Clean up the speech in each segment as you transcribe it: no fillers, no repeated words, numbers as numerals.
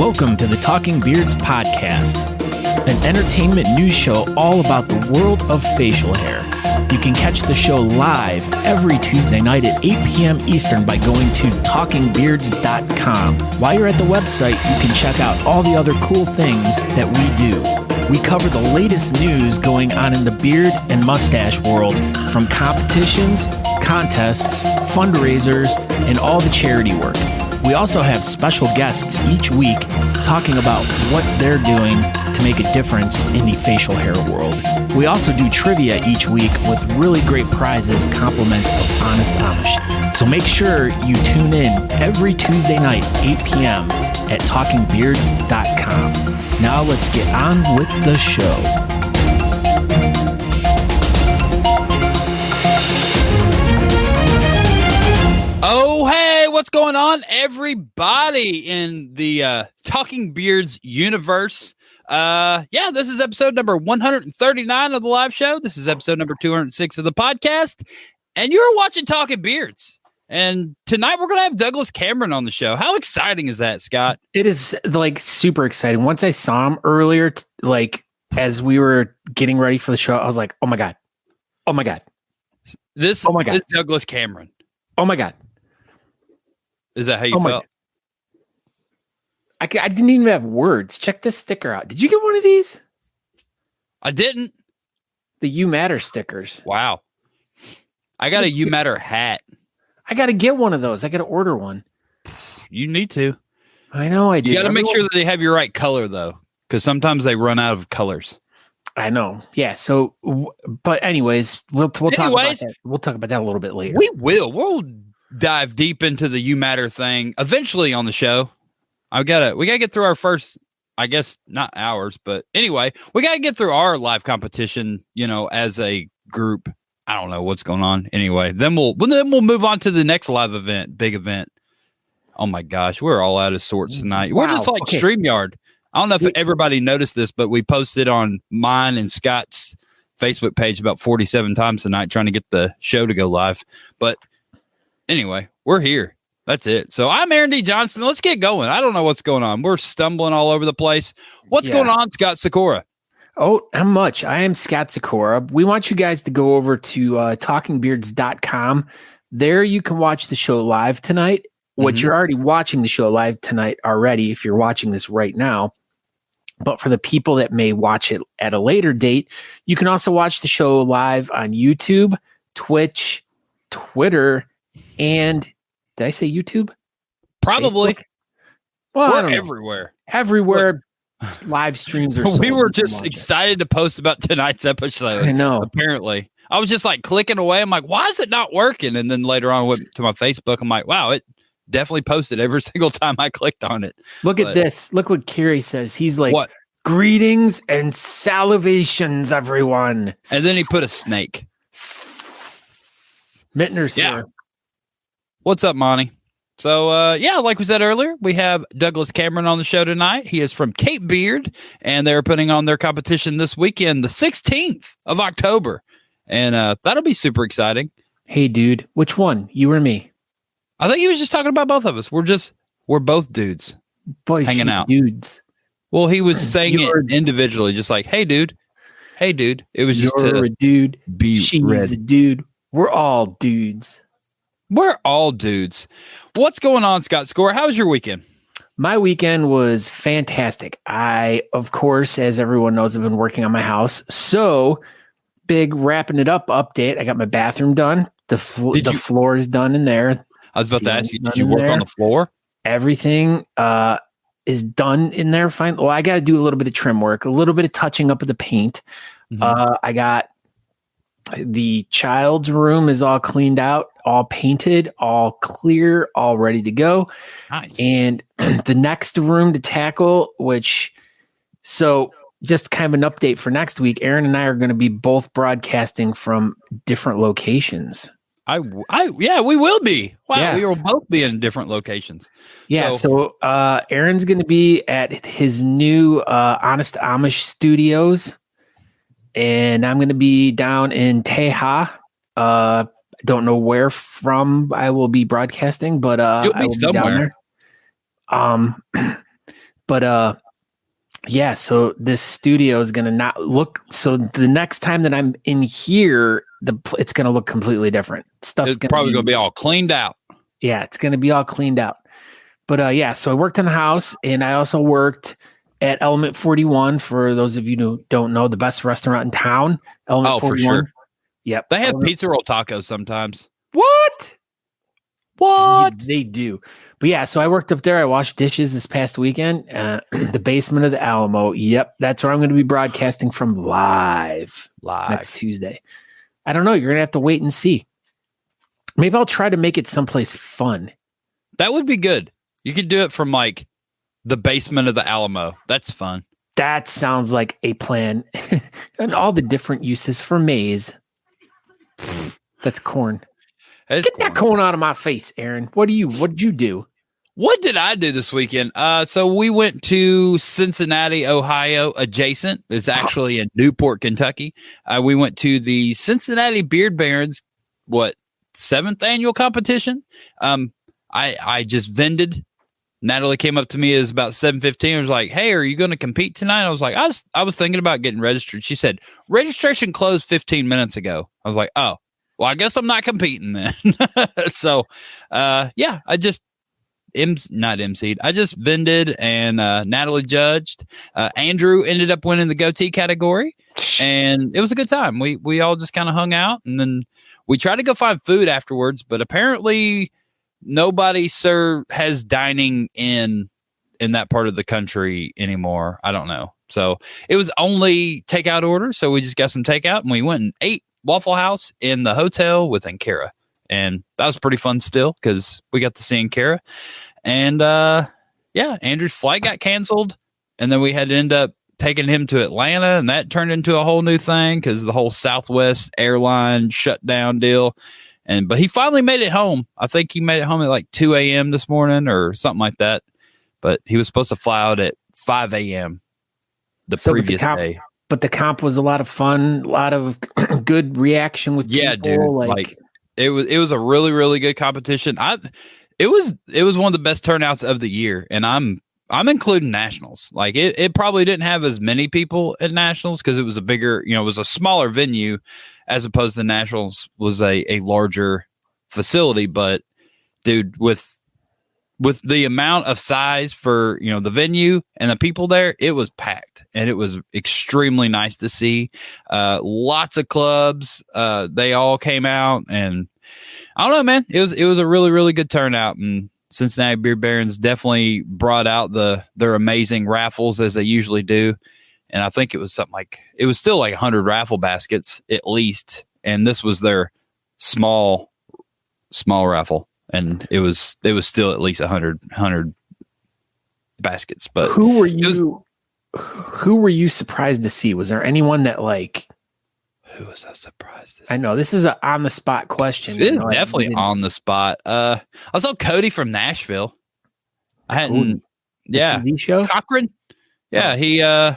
Welcome to the Talking Beards podcast, an entertainment news show all about the world of facial hair. You can catch the show live every Tuesday night at 8 p.m. Eastern by going to talkingbeards.com. While you're at the website, you can check out all the other cool things that we do. We cover the latest news going on in the beard and mustache world, from competitions, contests, fundraisers, and all the charity work. We also have special guests each week talking about what they're doing to make a difference in the facial hair world. We also do trivia each week with really great prizes, compliments of Honest Amish. So make sure you tune in every Tuesday night, 8 p.m. at talkingbeards.com. Now let's get on with the show. Oh, hey, what's going on, everybody in the Talking Beards universe? This is episode number 139 of the live show. This is episode number 206 of the podcast, and you're watching Talking Beards. And tonight we're going to have Douglas Cameron on the show. How exciting is that, Scott? It is like super exciting. Once I saw him earlier, as we were getting ready for the show, I was like, oh my God. Oh my God. This is Douglas Cameron. Oh my God. Is that how you felt? I didn't even have words. Check this sticker out. Did you get one of these? I didn't. The You Matter stickers. Wow. I got a You Matter hat. I got to get one of those. I got to order one. You need to. I know I do. You got to make sure that they have your right color, though, because sometimes they run out of colors. I know. Yeah. So, but anyways, we'll talk about that. We'll talk about that a little bit later. We will. We'll dive deep into the You Matter thing eventually on the show. We gotta get through our first, I guess not ours, but anyway, we gotta get through our live competition, as a group. I don't know what's going on. Anyway, then we'll move on to the next live event, big event. Oh my gosh, we're all out of sorts tonight. Wow. We're just like StreamYard. I don't know if everybody noticed this, but we posted on mine and Scott's Facebook page about 47 times tonight trying to get the show to go live. But anyway, we're here. That's it. So I'm Aaron D. Johnson. Let's get going. I don't know what's going on. We're stumbling all over the place. What's going on, Scott Sikora? Oh, not much. I am Scott Sikora. We want you guys to go over to talkingbeards.com. There you can watch the show live tonight. What you're already watching the show live tonight already, if you're watching this right now. But for the people that may watch it at a later date, you can also watch the show live on YouTube, Twitch, Twitter, and did I say YouTube? Probably. Facebook? Well, we're I don't know. Everywhere. Everywhere. Live streams are. We were just excited to post about tonight's episode. I know. Apparently, I was just like clicking away. I'm like, why is it not working? And then later on, I went to my Facebook. I'm like, wow, it definitely posted every single time I clicked on it. Look at this. Look what Kiri says. He's like, what? Greetings and salivations, everyone. And then he put a snake. Mittner's yeah. here. What's up, Monty? So, like we said earlier, we have Douglas Cameron on the show tonight. He is from Cape Beard, and they're putting on their competition this weekend, the 16th of October. And that'll be super exciting. Hey, dude, which one? You or me? I think he was just talking about both of us. We're both dudes. Boys, hanging out. Dudes. Well, he was saying it individually, just like, hey, dude. Hey, dude. It was just a dude. She's read. A dude. We're all dudes. We're all dudes. What's going on, Scott Score? How was your weekend? My weekend was fantastic. I, of course, as everyone knows, I've been working on my house. So, big wrapping it up update. I got my bathroom done. The floor is done in there. I was about to ask you, did you work on the floor? Everything is done in there. Fine. Well, I got to do a little bit of trim work, a little bit of touching up of the paint. I got the child's room is all cleaned out, all painted, all clear, all ready to go. Nice. And the next room to tackle, just kind of an update for next week. Aaron and I are going to be both broadcasting from different locations. We will be. Wow, yeah. We will both be in different locations. Yeah, so Aaron's going to be at his new Honest Amish Studios. And I'm going to be down in Teja. Don't know where from I will be broadcasting, but you'll be somewhere. Be down there. But yeah, so this studio is going to not look. So the next time that I'm in here, it's going to look completely different. Stuff's probably going to be all cleaned out. Yeah, it's going to be all cleaned out. But yeah, so I worked in the house, and I also worked at Element 41. For those of you who don't know, the best restaurant in town, Element 41. For sure. Yep, they have pizza roll tacos sometimes. What? What? They do. But yeah, so I worked up there. I washed dishes this past weekend. The basement of the Alamo. Yep, that's where I'm going to be broadcasting from live next Tuesday. I don't know. You're going to have to wait and see. Maybe I'll try to make it someplace fun. That would be good. You could do it from like the basement of the Alamo. That's fun. That sounds like a plan. And all the different uses for maize. That's corn. Get that corn out of my face, Aaron. What did you do? What did I do this weekend? So we went to Cincinnati, Ohio, adjacent. It's actually in Newport, Kentucky. We went to the Cincinnati Beard Barons, 7th annual competition. I just vended. Natalie came up to me. It was about 7:15. I was like, "Hey, are you going to compete tonight?" I was like, I was thinking about getting registered. She said, "Registration closed 15 minutes ago." I was like, "Oh, well, I guess I'm not competing then." So, yeah, I just not emceed. I just vended, and Natalie judged. Andrew ended up winning the goatee category, and it was a good time. We all just kind of hung out, and then we tried to go find food afterwards, but apparently nobody has dining in that part of the country anymore. I don't know. So it was only takeout orders. So we just got some takeout, and we went and ate Waffle House in the hotel with Ankara. And that was pretty fun still, because we got to see Ankara. And yeah, Andrew's flight got canceled, and then we had to end up taking him to Atlanta, and that turned into a whole new thing because the whole Southwest airline shutdown deal. But he finally made it home. I think he made it home at like 2 a.m. this morning or something like that. But he was supposed to fly out at 5 a.m. the previous day. But the comp was a lot of fun, a lot of good reaction with people. Yeah, dude. Like it was a really, really good competition. It was one of the best turnouts of the year, and I'm including nationals. Like it probably didn't have as many people at nationals because it was a bigger, it was a smaller venue, as opposed to nationals was a larger facility. But dude, with the amount of size for the venue and the people there, it was packed, and it was extremely nice to see. Lots of clubs, they all came out, and I don't know, man. It was a really, really good turnout, and Cincinnati Beard Barons definitely brought out their amazing raffles as they usually do. And I think it was still like 100 raffle baskets at least. And this was their small raffle. And it was still at least 100 baskets. But who were you surprised to see? Was there anyone that who was I surprised to see? I know this is an on the spot question. It is definitely on the spot. I saw Cody from Nashville. I hadn't. Yeah. TV show? Cochran. Yeah.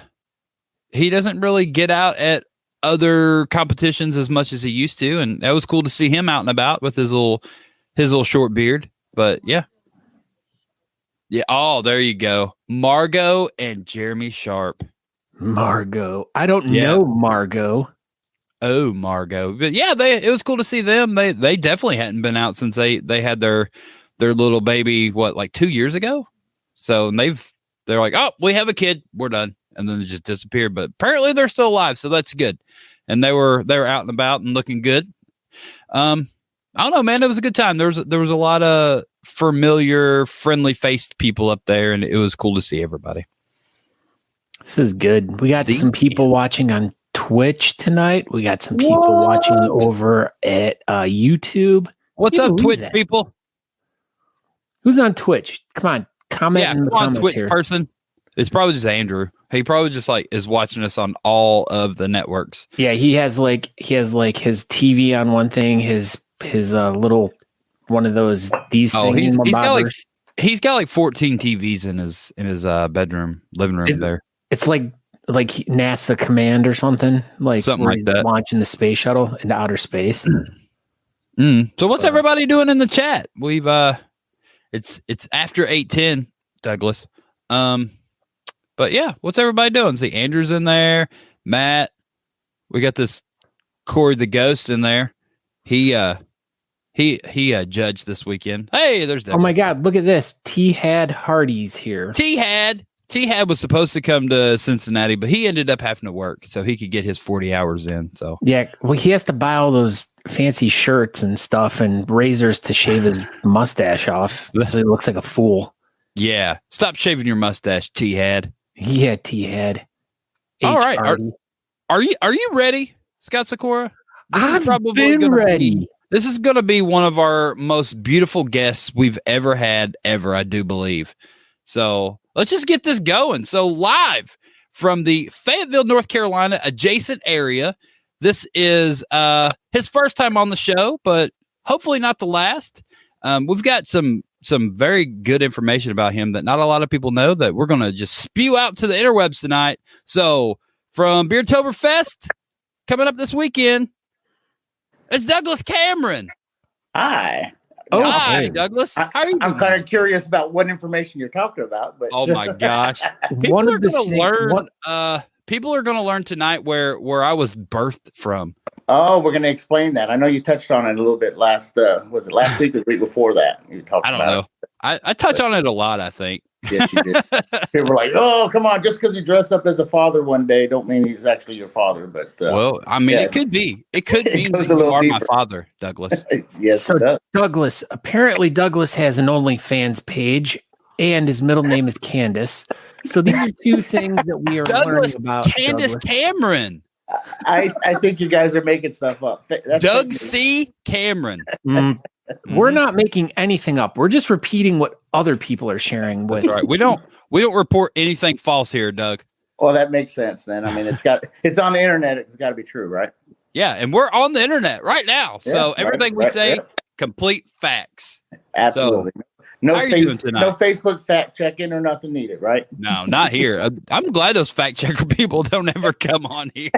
He doesn't really get out at other competitions as much as he used to. And that was cool to see him out and about with his little short beard. But yeah. Yeah. Oh, there you go. Margot and Jeremy Sharp. Margot. I don't know Margot. Oh, Margot. But yeah, it was cool to see them. They definitely hadn't been out since they had their little baby, like 2 years ago. So they're like, oh, we have a kid, we're done. And then they just disappeared. But apparently they're still alive, so that's good. And they were out and about and looking good. I don't know, man. It was a good time. There was a lot of familiar, friendly faced people up there, and it was cool to see everybody. This is good. We got some people watching on Twitch tonight. We got some people watching over at YouTube. What's up, Twitch people? Who's on Twitch? Come on, comment in the comments Twitch here. Person. It's probably just Andrew. He probably just is watching us on all of the networks. Yeah, he has his TV on one thing, his little one of those these things. He's got 14 TVs in his living room there. It's like NASA Command or something like that, launching the space shuttle into outer space. So what's everybody doing in the chat? We've it's after 8:10, Douglas. But yeah, what's everybody doing? See, Andrew's in there, Matt. We got this Corey the Ghost in there. He judged this weekend. Hey, there's Douglas. Oh my God, look at this. T-Had Hardy's here. T-Had was supposed to come to Cincinnati, but he ended up having to work so he could get his 40 hours in. So yeah, well, he has to buy all those fancy shirts and stuff and razors to shave his mustache off, so he looks like a fool. Yeah, stop shaving your mustache, T-Had. Yeah, T-Had. All right, are you ready, Scott Sakura? I've been ready. This is going to be one of our most beautiful guests we've ever had, I do believe. So let's just get this going. So live from the Fayetteville, North Carolina adjacent area. This is his first time on the show, but hopefully not the last. We've got some very good information about him that not a lot of people know that we're going to just spew out to the interwebs tonight. So from Beardtoberfest coming up this weekend, it's Douglas Cameron. Hi. Oh, hi, Douglas. How are you? I'm kind of curious about what information you're talking about. But oh my gosh, people are going to learn tonight where I was birthed from. Oh, we're going to explain that. I know you touched on it a little bit last. Was it last week or the week before that? You talked. I don't know. I touch on it a lot, I think. Yes, you did. People were like, "Oh, come on! Just because he dressed up as a father one day, don't mean he's actually your father." But well, I mean, it could be. It could mean that you are my father, Douglas. Yes. So, Douglas, apparently, Douglas has an OnlyFans page, and his middle name is Candace. So these are two things that we are learning about. Candace Douglas. Cameron. I think you guys are making stuff up. That's Doug C. Cameron. We're not making anything up. We're just repeating what other people are sharing with. That's right. We don't report anything false here, Doug. Well, that makes sense then. I mean, it's on the internet. It's got to be true, right? Yeah, and we're on the internet right now. So everything we say, complete facts. Absolutely. So, no Facebook fact checking or nothing needed, right? No, not here. I'm glad those fact checker people don't ever come on here.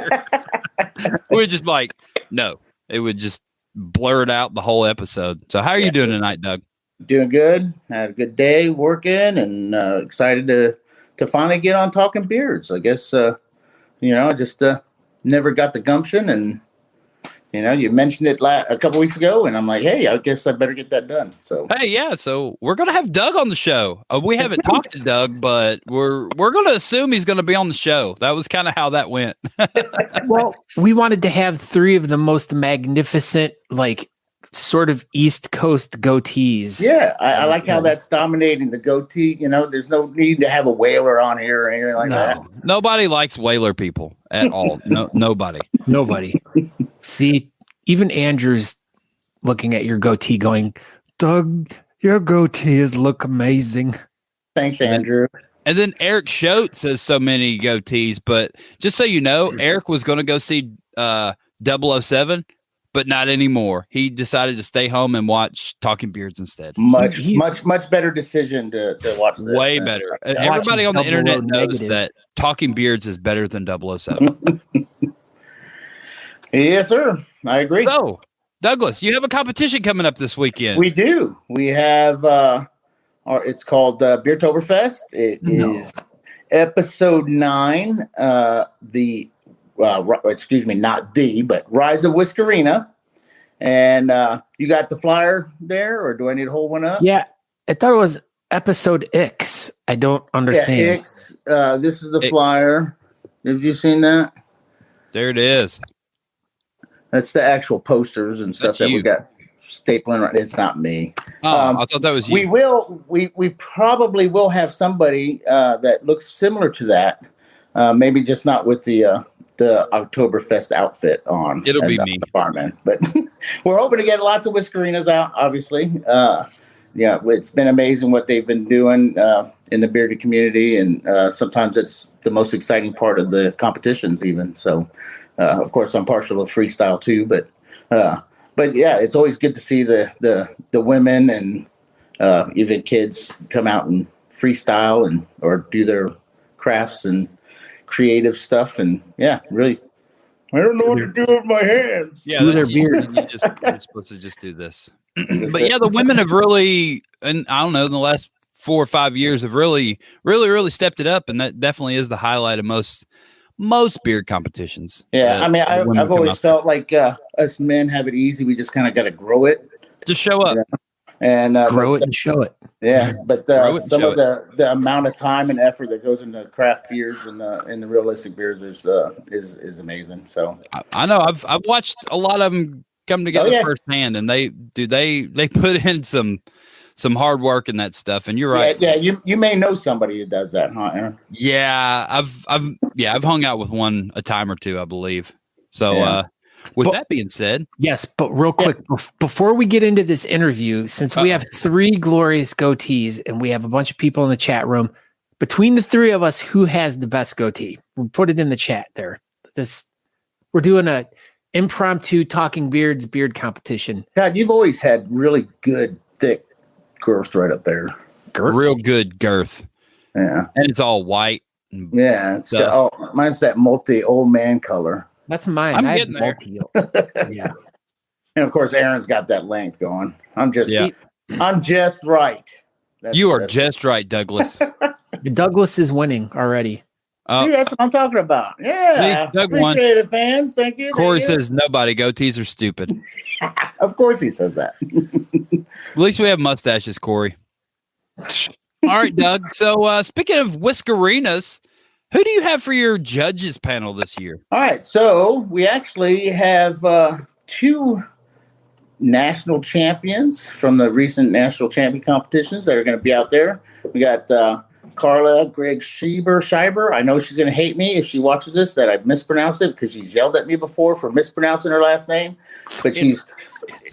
We're just like, no, it would just blur it out the whole episode. So how are you doing tonight, Doug? Doing good. Had a good day working and excited to finally get on Talking Beards. I guess, just never got the gumption and, you mentioned it a couple weeks ago, and I'm like, hey, I guess I better get that done. So hey, yeah. So we're gonna have Doug on the show. We haven't talked to Doug, but we're gonna assume he's gonna be on the show. That was kind of how that went. Well, we wanted to have three of the most magnificent, like sort of East Coast goatees. Yeah, I like how that's dominating the goatee. There's no need to have a whaler on here or anything like that. Nobody likes whaler people at all. No, nobody. See, even Andrew's looking at your goatee going, Doug, your goatees look amazing. Thanks, Andrew. And then Eric Schote says so many goatees, but just so you know, Eric was going to go see 007, but not anymore. He decided to stay home and watch Talking Beards instead. Much better decision to watch this. Way better. Everybody on the internet knows that Talking Beards is better than 007. Yes, sir. I agree. So, Douglas, you have a competition coming up this weekend. We do. We have, it's called Beardtoberfest. It is episode 9. Not but Rise of Whiskerina. And you got the flyer there, or do I need to hold one up? Yeah, I thought it was episode X. I don't understand. Yeah, X. This is the flyer. Have you seen that? There it is. That's the actual posters and stuff that we got stapling. Right. It's not me. I thought that was you. We probably will have somebody that looks similar to that. Maybe just not with the Oktoberfest outfit on. It'll be me, barman. But we're hoping to get lots of Whiskerinas out. Obviously, it's been amazing what they've been doing in the bearded community, and sometimes it's the most exciting part of the competitions, even so. Of course, I'm partial to freestyle too, but yeah, it's always good to see the women and even kids come out and freestyle or do their crafts and creative stuff, and yeah, really, I don't know what to do with my hands. Yeah, their beards. You're supposed to just do this. But yeah, the women have really, and I don't know, in the last 4 or 5 years have really stepped it up, and that definitely is the highlight of most beard competitions. Yeah, I mean, I've always felt like us men have it easy. We just kind of got to grow it. Just show up. And grow it and show it. Yeah, but some of the amount of time and effort that goes into craft beards and the realistic beards is amazing. So I know I've watched a lot of them come together firsthand, and they put in some hard work in that stuff. And you're right. Yeah, you may know somebody who does that, huh, Aaron? Yeah, I've hung out with one a time or two, I believe. So that being said, yes, but real quick, before we get into this interview, since we have 3 glorious goatees and we have a bunch of people in the chat room, between the 3 of us, who has the best goatee? We'll put it in the chat there. We're doing a impromptu talking beard competition. God, you've always had really good, thick girth right up there. Real good girth. Yeah. And it's all white. Yeah. Mine's that multi old man color. That's mine. I'm I getting have there. Yeah. And of course, Aaron's got that length going. I'm just right. You are just right, Douglas. Douglas is winning already. See, that's what I'm talking about. Yeah. Doug Appreciate it, fans. Thank you. Corey says nobody. Goatees are stupid. Of course he says that. At least we have mustaches, Corey. All right, Doug. So speaking of whiskerinas, who do you have for your judges panel this year? All right. So we actually have 2 national champions from the recent national champion competitions that are going to be out there. We got Carla Greg Schreiber. I know she's going to hate me if she watches this that I mispronounced it because she's yelled at me before for mispronouncing her last name. But it's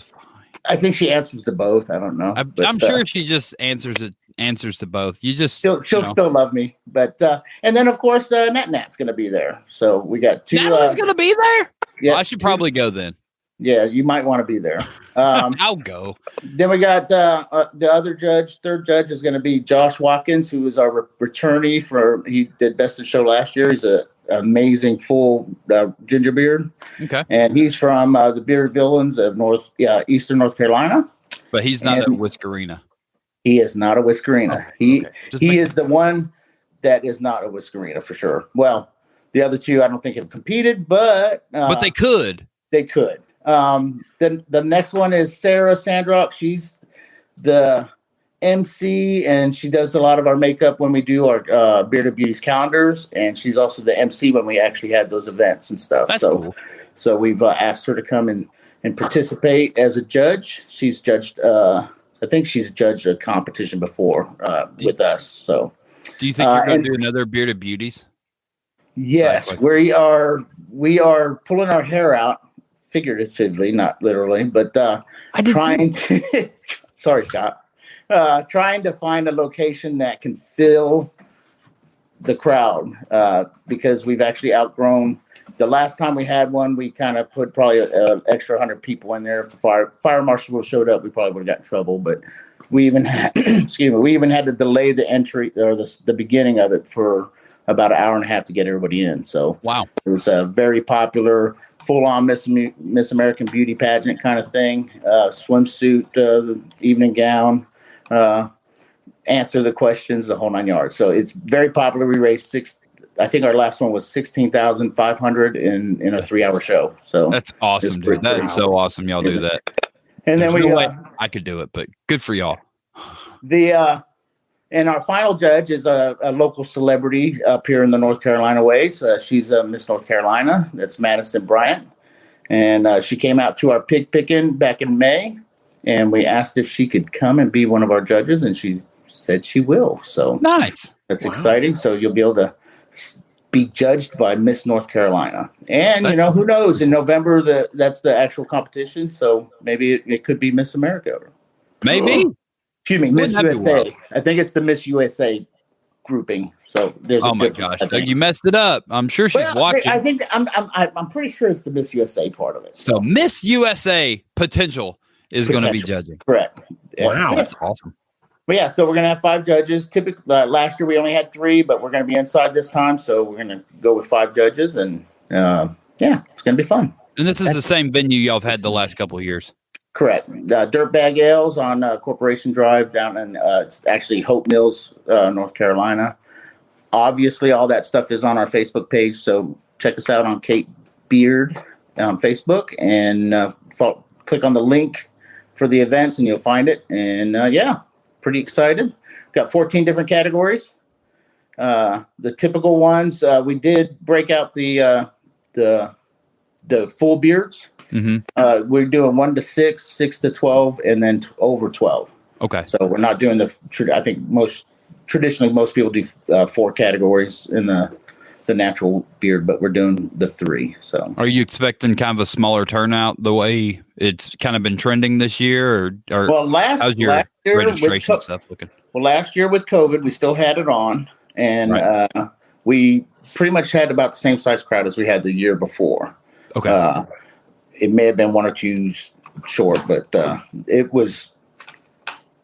fine. I think she answers to both. I don't know. I'm sure she just answers to both. She'll still love me. But and then of course Nat's going to be there. So we got 2. Nat's going to be there. Yeah, I should probably go then. Yeah, you might want to be there. I'll go. Then we got the other judge. Third judge is going to be Josh Watkins, who is our returnee he did Best in Show last year. He's an amazing full ginger beard. Okay. And he's from the Beard Villains of Eastern North Carolina. But he's not a whiskerina. He is not a whiskerina. Okay. He is the one that is not a whiskerina for sure. Well, the other 2 I don't think have competed, but they could. They could. Then the next one is Sarah Sandrock. She's the MC, and she does a lot of our makeup when we do our Bearded Beauties calendars, and she's also the MC when we actually had those events and stuff. That's cool. So we've asked her to come and participate as a judge. She's judged. I think she's judged a competition before with us. So, do you think you're going to do another Bearded Beauties? Yes, we are pulling our hair out. Figuratively, not literally, but trying to sorry, Scott, trying to find a location that can fill the crowd because we've actually outgrown. The last time we had one, we kind of put probably an extra 100 people in there. If the fire marshal would have showed up, we probably would have got in trouble. But we even had, we even had to delay the entry or the beginning of it for about an hour and a half to get everybody in. So wow, it was a very popular full-on Miss American beauty pageant kind of thing, swimsuit, evening gown, answer the questions, the whole 9 yards. So it's very popular. We raised I think our last one was 16,500 in a 3-hour show. So that's awesome, dude. That is so awesome. Y'all do that. And then I could do it, but good for y'all. And our final judge is a local celebrity up here in the North Carolina ways. She's Miss North Carolina. That's Madison Bryant. And she came out to our pig picking back in May. And we asked if she could come and be one of our judges. And she said she will. So nice. That's exciting. So you'll be able to be judged by Miss North Carolina. And, who knows? In November, that's the actual competition. So maybe it could be Miss America. Maybe. Excuse me, Miss USA. I think it's the Miss USA grouping. So there's. Oh my gosh, Doug, you messed it up. I'm sure she's watching. I think I'm pretty sure it's the Miss USA part of it. So Miss USA potential is going to be judging. Correct. Wow, that's awesome. But yeah, so we're going to have 5 judges. Typically, last year we only had 3, but we're going to be inside this time, so we're going to go with 5 judges, and it's going to be fun. And this is the same venue y'all have had the last couple of years. Correct. Dirtbag Ales on Corporation Drive down in it's actually Hope Mills, North Carolina. Obviously, all that stuff is on our Facebook page, so check us out on Kate Beard on Facebook and click on the link for the events, and you'll find it. And yeah, pretty excited. Got 14 different categories. The typical ones, we did break out the full beards. Mm-hmm. We're doing 1 to 6, 6 to 12, and then over 12. Okay. So we're not doing I think traditionally most people do 4 categories in the natural beard, but we're doing the 3. So are you expecting kind of a smaller turnout the way it's kind of been trending this year, or well, how's your last year registration stuff looking? Well, last year with COVID, we still had it on, and right. We pretty much had about the same size crowd as we had the year before. Okay. It may have been 1 or 2 short, but it was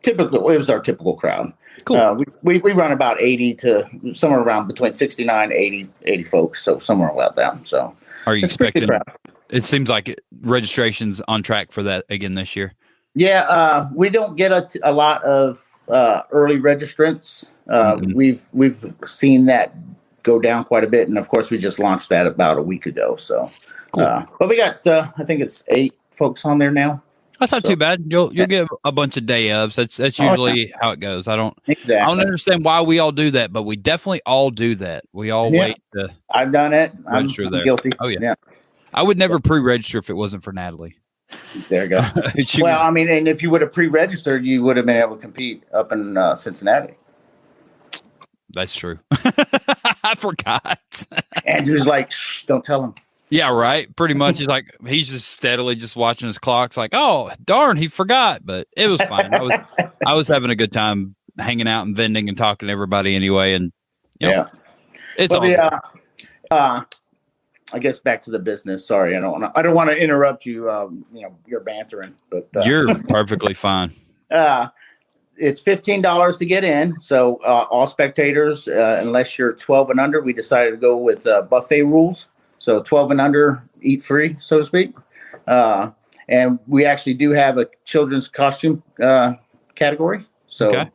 typical. It was our typical crowd. Cool. We run about 80 to somewhere around between 69, 80 folks. So somewhere about that. So are you expecting, it seems like registration's on track for that again this year. Yeah. We don't get a lot of early registrants. We've seen that go down quite a bit. And of course we just launched that about a week ago. So, cool. But we got, I think it's 8 folks on there now. That's not too bad. You'll get a bunch of day ofs. That's usually how it goes. I don't understand why we all do that, but we definitely all do that. We all wait to. I've done it. I'm guilty. Oh yeah. I would never pre-register if it wasn't for Natalie. There you go. I mean, and if you would have pre-registered, you would have been able to compete up in Cincinnati. That's true. I forgot. Andrew's like, shh, don't tell him. Yeah, right. Pretty much. He's just steadily just watching his clock. It's like, oh, darn, he forgot. But it was fine. I was having a good time hanging out and vending and talking to everybody anyway. And it's all I guess back to the business. Sorry, I don't want to interrupt you. You're bantering, but you're perfectly fine. It's $15 to get in. So all spectators, unless you're 12 and under, we decided to go with buffet rules. So 12 and under, eat free, so to speak. And we actually do have a children's costume category. So okay.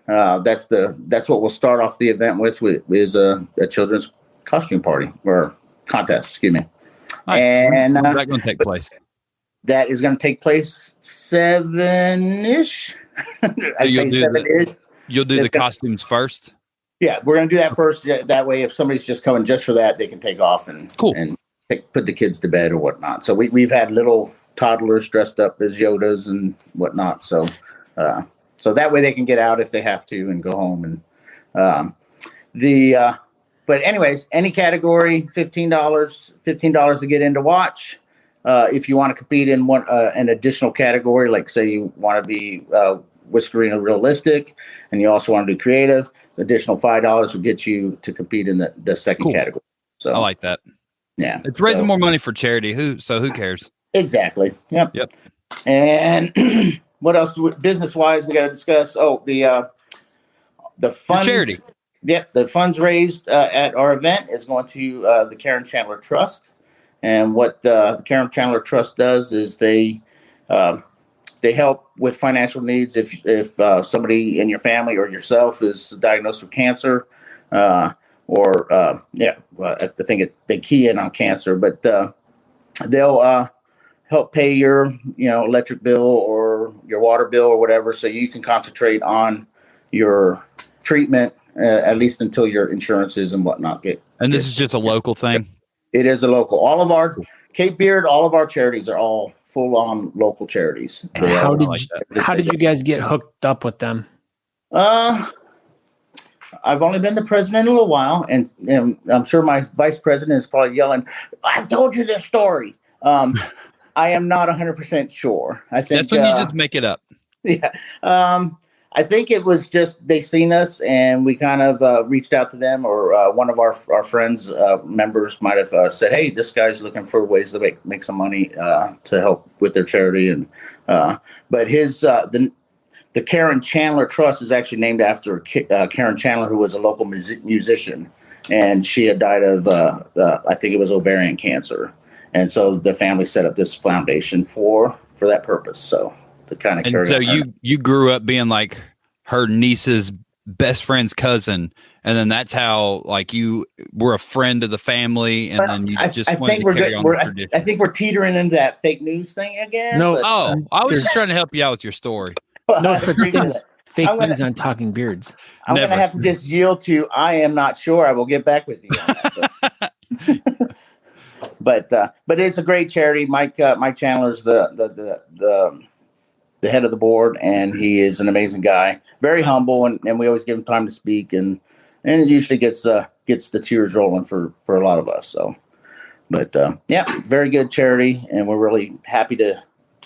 That's what we'll start off the event with is a children's costume party or contest, excuse me. Nice. And when's that going to take place? That is going to take place 7-ish. You'll do the costumes first? Yeah, we're going to do that first. That way, if somebody's just coming just for that, they can take off and put the kids to bed or whatnot. So we've had little toddlers dressed up as Yodas and whatnot. So that way they can get out if they have to and go home. And but anyways, any category, $15 to get in to watch. If you want to compete in an additional category, like say you want to be Whiskerina realistic, and you also want to do creative, additional $5 will get you to compete in the second category. So I like that. Yeah, it's raising more money for charity. Who cares? Exactly. Yep. And what else? Business wise, we got to discuss. Oh, the funds. Charity. Yep, the funds raised at our event is going to the Karen Chandler Trust. And what the Karen Chandler Trust does is they help with financial needs if somebody in your family or yourself is diagnosed with cancer, I think they key in on cancer, but they'll help pay your electric bill or your water bill or whatever, so you can concentrate on your treatment at least until your insurances and whatnot get. And this is just a local thing. It is a local. All of our Cape Beard, all of our charities are all full-on local charities. How did you guys get hooked up with them? I've only been the president a little while, and I'm sure my vice president is probably yelling, "I've told you this story." I am not 100% sure. I think that's when you just make it up. Yeah. I think it was just they seen us and we kind of reached out to them, or one of our friends, members might have said, "Hey, this guy's looking for ways to make some money to help with their charity." And but his the Karen Chandler Trust is actually named after Karen Chandler, who was a local musician, and she had died of I think it was ovarian cancer. And so the family set up this foundation for for that purpose. So to kind of carry. So you grew up being like her niece's best friend's cousin, and then that's how like you were a friend of the family, and then you just wanted to carry on the tradition. I think we're teetering into that fake news thing again. No, I was just trying to help you out with your story. No such thing as fake news on Talking Beards. I'm going to have to just yield to. I am not sure. I will get back with you on that, so. But it's a great charity. Mike Chandler's the head of the board, and he is an amazing guy. Very humble, and we always give him time to speak, and it usually gets the tears rolling for a lot of us. So, but yeah, very good charity, and we're really happy to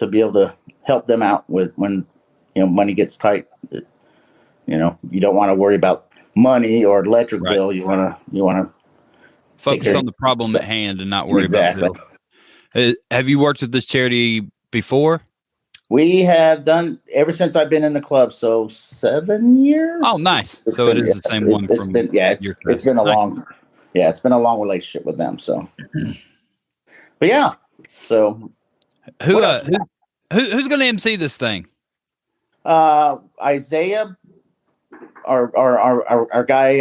be able to help them out with when money gets tight. You don't want to worry about money or electric bill. You want to focus on the problem at hand and not worry about the bill. Have you worked with this charity before? We have done ever since I've been in the club, so 7 years. Oh, nice! It is the same one. It's been a long relationship with them. So, but yeah. So, who's going to MC this thing? Isaiah, our guy,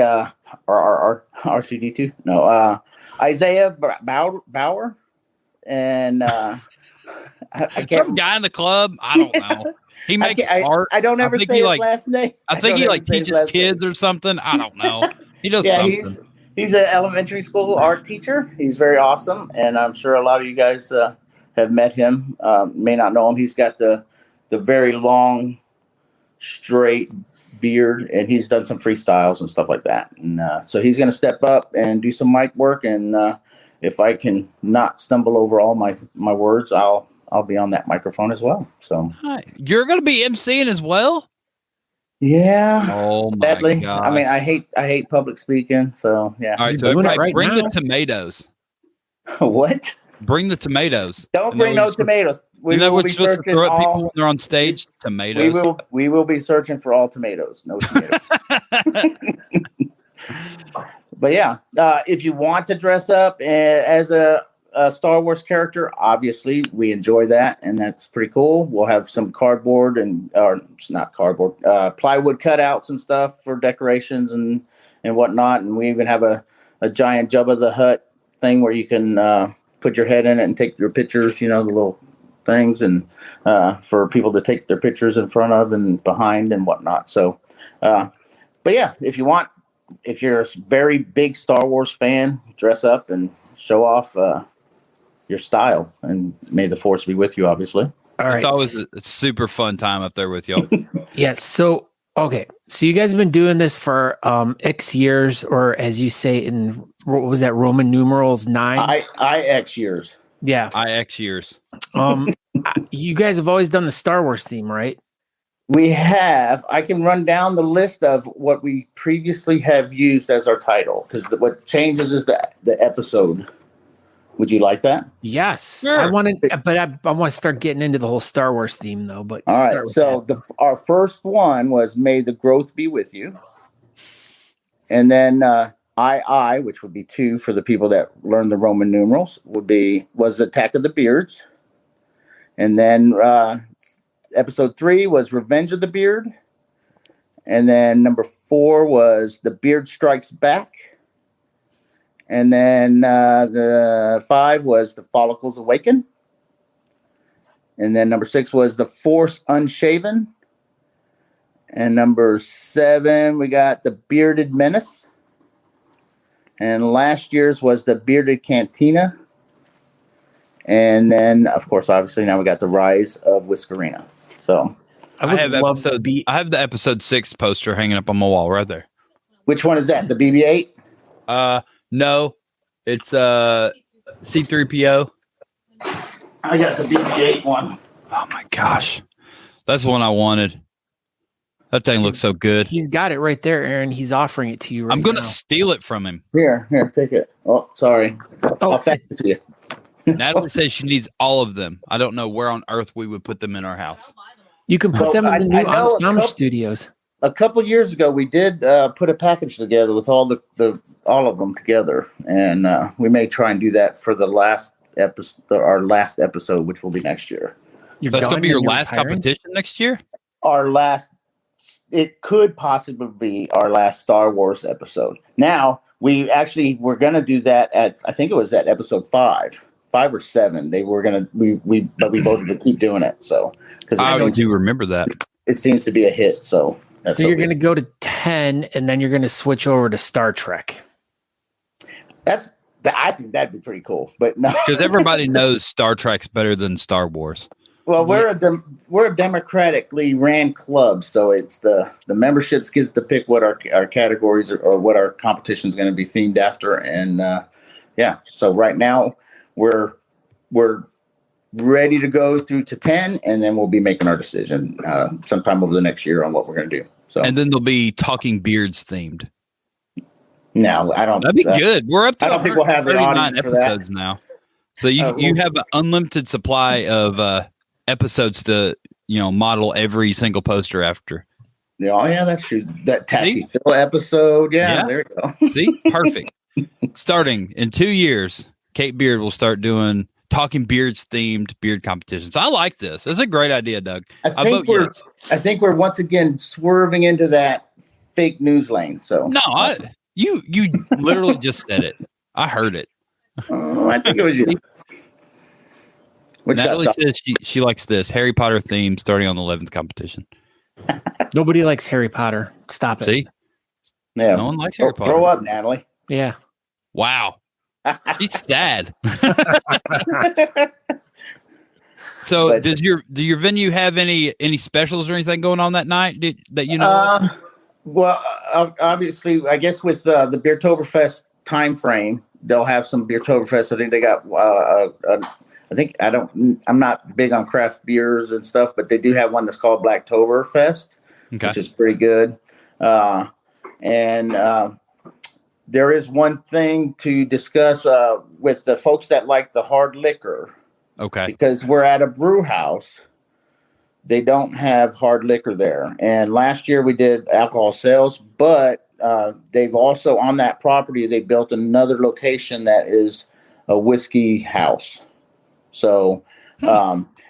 our R2D2. No, Isaiah Bauer, and. Some guy in the club. I don't know. He makes art. I don't ever say his last name. I think he teaches kids or something. I don't know. He does something. He's an elementary school art teacher. He's very awesome, and I'm sure a lot of you guys have met him. May not know him. He's got the very long, straight beard, and he's done some freestyles and stuff like that. And so he's going to step up and do some mic work. And if I can not stumble over all my words, I'll be on that microphone as well. So you're going to be emceeing as well? Yeah. Oh my God. I mean, I hate public speaking. So yeah. All right. So everybody bring the tomatoes. What? Bring the tomatoes. Don't bring no tomatoes. We will be searching to throw at people when they're on stage. Tomatoes. We will be searching for all tomatoes. No tomatoes. But yeah, if you want to dress up as a Star Wars character, obviously we enjoy that, and that's pretty cool. We'll have some cardboard plywood cutouts and stuff for decorations and whatnot, and we even have a giant Jabba the Hutt thing where you can put your head in it and take your pictures. The little things, and for people to take their pictures in front of and behind and whatnot. So, but yeah, if you're a very big Star Wars fan, dress up and show off your style, and may the Force be with you, obviously. All right. It's always a super fun time up there with y'all. Yes. So, okay. So you guys have been doing this for X years, or as you say in, what was that, Roman numerals 9? IX years. Yeah. IX years. You guys have always done the Star Wars theme, right? We have. I can run down the list of what we previously have used as our title, because what changes is the episode. Would you like that? Yes. Sure. I want to start getting into the whole Star Wars theme, though. But all right. So our first one was "May the Growth Be with You," and then II, which would be 2 for the people that learn the Roman numerals, was Attack of the Beards, and then episode 3 was Revenge of the Beard, and then number 4 was The Beard Strikes Back. And then the 5 was The Follicles Awaken. And then number 6 was The Force Unshaven. And number 7, we got The Bearded Menace. And last year's was The Bearded Cantina. And then, of course, obviously, now we got The Rise of Whiskerina. So I have the episode 6 poster hanging up on my wall right there. Which one is that? The BB-8? No, it's C-3PO. I got the BB-8 one. Oh my gosh, that's the one I wanted. That thing looks so good. He's got it right there, Aaron. He's offering it to you right now. I'm gonna steal it from him. Here, take it. Oh, sorry. I'll fax it to you. Natalie says she needs all of them. I don't know where on earth we would put them in our house. You can put them in the new Honest Studios. A couple years ago, we did put a package together with all of them together, and we may try and do that for the last episode, which will be next year. You're So that's going to done be your and you're last retiring? competition next year? Our last, it could possibly be our last Star Wars episode. Now, we're going to do that at, I think it was at episode 5 or 7. They were going to, but we voted to keep doing it. So, because I do remember that. it seems to be a hit. So, So you're going to go to 10 and then you're going to switch over to Star Trek. I think that'd be pretty cool, but no, Because everybody knows Star Trek's better than Star Wars. well, we're a democratically ran club, so it's the memberships gets to pick what our categories or what our competition is going to be themed after, and so right now we're ready to go through to 10, and then we'll be making our decision sometime over the next year on what we're going to do. So, and then there'll be Talking Beards themed. No, I don't. That'd be good. We're up to I don't think we'll have the 139 audience for that. episodes now. So you have an unlimited supply of episodes to model every single poster after. Yeah, oh yeah, that's true. That Taxi Phil episode. Yeah, there we go. See, perfect. Starting in 2 years, Kate Beard will start doing Talking Beards themed beard competitions. I like this. It's a great idea, Doug. I think we're once again swerving into that fake news lane. So no, you literally just said it. I heard it. I think it was you. Natalie says she likes this Harry Potter theme starting on the 11th competition. Nobody likes Harry Potter. Stop it. See? Yeah. No one likes Harry Potter. Throw up, Natalie. Yeah. Wow. She's sad. So do your venue have any specials or anything going on that night that you know? Well, obviously, I guess with the Beertoberfest time frame, they'll have some Beertoberfest. I think they got. I'm not big on craft beers and stuff, but they do have one that's called Blacktoberfest, which is pretty good. And there is one thing to discuss with the folks that like the hard liquor. Okay. Because we're at a brew house. They don't have hard liquor there. And last year we did alcohol sales, but they've also on that property, they built another location that is a whiskey house. So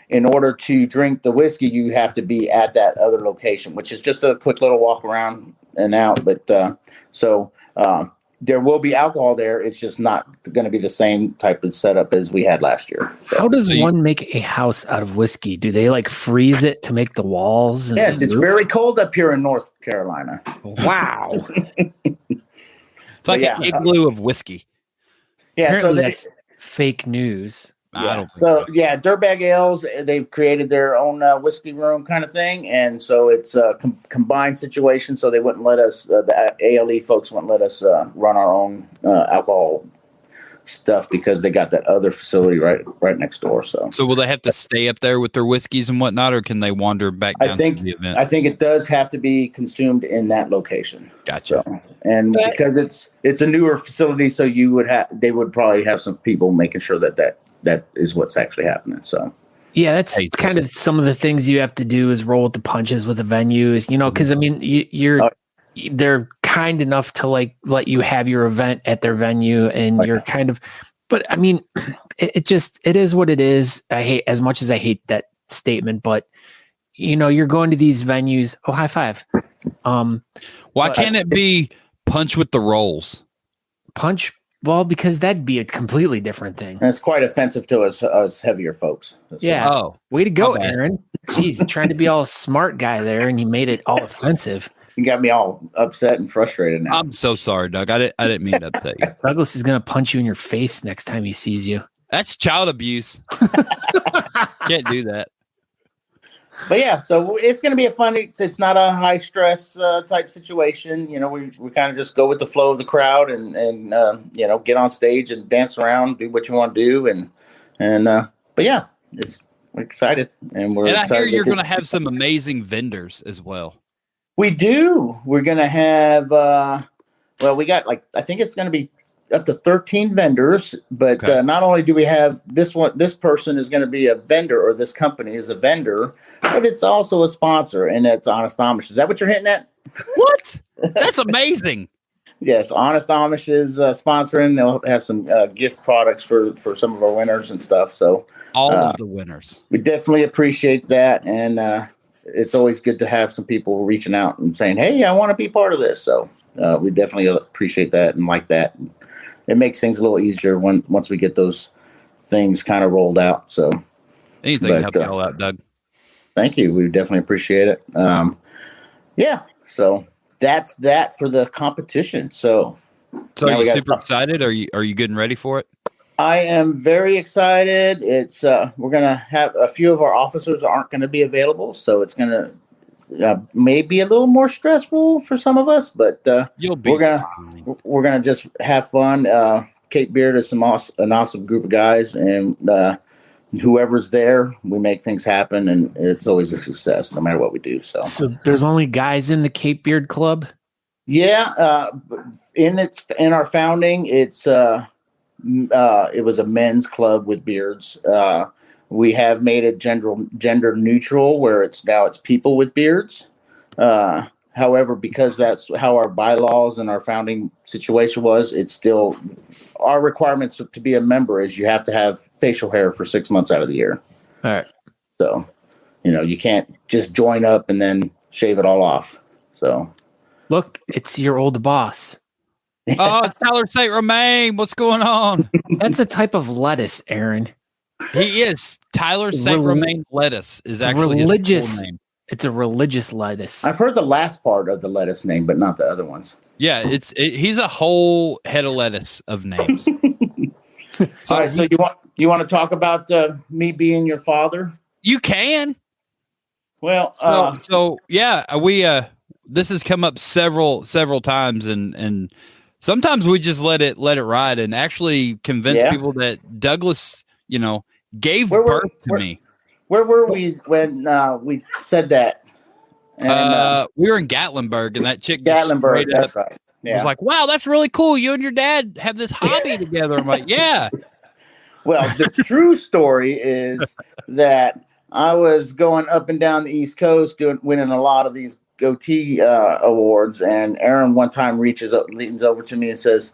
in order to drink the whiskey, you have to be at that other location, which is just a quick little walk around and out. But there will be alcohol there. It's just not going to be the same type of setup as we had last year. So, how does one make a house out of whiskey? Do they like freeze it to make the walls? Yes, it's very cold up here in North Carolina. Wow. It's like an igloo of whiskey. Yeah, apparently that's fake news. Dirtbag Ales, they've created their own whiskey room kind of thing, and so it's a combined situation. So they wouldn't let us, the ALE folks wouldn't let us run our own alcohol stuff because they got that other facility right next door. So will they have to stay up there with their whiskeys and whatnot, or can they wander back down to the event? I think it does have to be consumed in that location. Gotcha. So, and because it's a newer facility, so they would probably have some people making sure that is what's actually happening. So yeah, that's kind of some of the things you have to do is roll with the punches with the venues, because I mean they're kind enough to like let you have your event at their venue, and you're kind of, but I mean it is what it is. I hate, as much as I hate that statement, but you're going to these venues. Oh, high five. Why can't it be punch with the rolls? Punch. Well, because that'd be a completely different thing. And it's quite offensive to us heavier folks. Yeah. Oh, way to go, Aaron. Jeez, trying to be all smart guy there, and you made it all offensive. You got me all upset and frustrated now. I'm so sorry, Doug. I didn't mean to upset you. Douglas is going to punch you in your face next time he sees you. That's child abuse. Can't do that. But yeah, so it's going to be a fun. It's not a high stress type situation. We kind of just go with the flow of the crowd and get on stage and dance around, do what you want to do, but yeah, we're excited and we're. And excited. I hear you're going to have some amazing vendors as well. We do. We're going to have. We got I think it's going to be up to 13 vendors, but not only do we have this person is going to be a vendor, or this company is a vendor, but it's also a sponsor, and it's Honest Amish. Is that what you're hitting at? What? That's amazing. Yes, Honest Amish is sponsoring. They'll have some gift products for some of our winners and stuff. So All of the winners. we definitely appreciate that, and it's always good to have some people reaching out and saying, "Hey, I want to be part of this." So we definitely appreciate that and like that. It makes things a little easier once we get those things kind of rolled out. So Anything to help you all out, Doug. Thank you. We definitely appreciate it. Yeah. So that's that for the competition. So are you super excited? Are you getting ready for it? I am very excited. It's we're gonna have a few of our officers aren't going to be available, so it's gonna maybe a little more stressful for some of us. But we're gonna just have fun. Cape Beard is an awesome group of guys, and whoever's there, we make things happen, and it's always a success no matter what we do. So there's only guys in the Cape Beard Club. Yeah, in our founding, it was a men's club with beards. We have made it gender neutral, where it's people with beards. However, because that's how our bylaws and our founding situation was, it's still our requirements to be a member is you have to have facial hair for 6 months out of the year. All right. So, you can't just join up and then shave it all off. So, look, it's your old boss. Oh, it's Tyler St. Romain. What's going on? That's a type of lettuce, Aaron. He is. Tyler St. Romain lettuce is actually his full name. It's a religious lettuce. I've heard the last part of the lettuce name, but not the other ones. Yeah, he's a whole head of lettuce of names. So, all right, so you want to talk about me being your father? You can. Well, yeah, we this has come up several times, and sometimes we just let it ride, and actually convince people that Douglas, gave birth to me. Where were we when we said that? And, we were in Gatlinburg, and that chick Gatlinburg. That's right. Yeah. Was like, wow, that's really cool. You and your dad have this hobby together. I'm like, yeah. Well, the true story is that I was going up and down the East Coast winning a lot of these goatee awards, and Aaron one time leans over to me and says,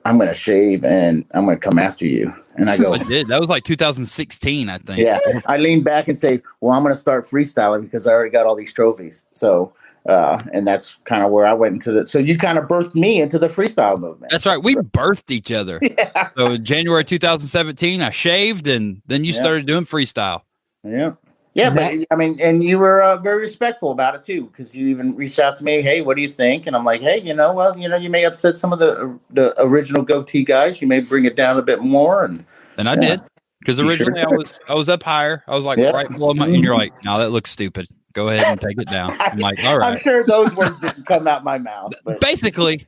"I'm going to shave and I'm going to come after you." And I go, I did. That was like 2016, I think. Yeah. I lean back and say, "Well, I'm going to start freestyling because I already got all these trophies." So, and that's kind of where I went into so you kind of birthed me into the freestyle movement. That's right. We birthed each other. Yeah. So in January 2017, I shaved, and then you started doing freestyle. Yeah. Yeah, but I mean, and you were very respectful about it too, because you even reached out to me. Hey, what do you think? And I'm like, hey, you may upset some of the original goatee guys. You may bring it down a bit more, and I did, because originally I was up higher. I was like right below my, and you're like, no, that looks stupid. Go ahead and take it down. I'm like, all right. I'm sure those words didn't come out my mouth. But. Basically,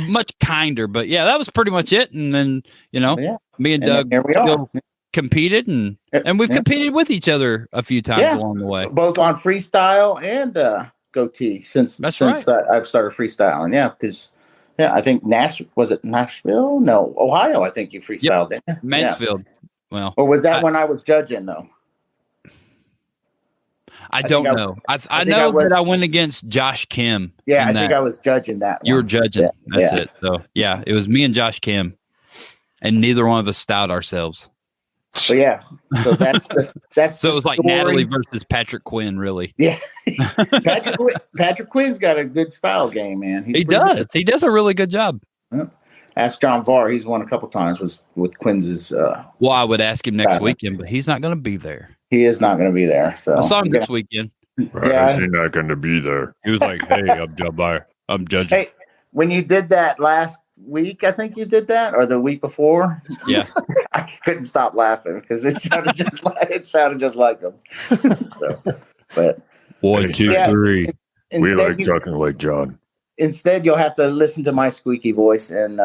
much kinder, but yeah, that was pretty much it. And then me and Doug still competed, and we've competed with each other a few times along the way, both on freestyle and goatee since I've started freestyling. Yeah, because I think Nashville? No, Ohio. I think you freestyled in Mansfield. Well, or was that when I was judging though? I don't know. I know that I went against Josh Kim. Yeah, I think I was judging that one. You were judging. That's it. So yeah, it was me and Josh Kim, and neither one of us styled ourselves. So yeah, so that's so it was like Natalie versus Patrick Quinn, really. Yeah, Patrick Quinn's got a good style game, man. He does. Good. He does a really good job. Yeah. Ask John Varr. He's won a couple times with Quinn's. Well, I would ask him next weekend, but he's not going to be there. He is not going to be there. So I saw him this weekend. Yeah, he's not going to be there. He was like, "Hey, I'm judging." Hey, when you did that last week, I think you did that, or the week before. Yeah, I couldn't stop laughing because it sounded just like him. So, but 1, 2, 3. We like talking like John. Instead, you'll have to listen to my squeaky voice and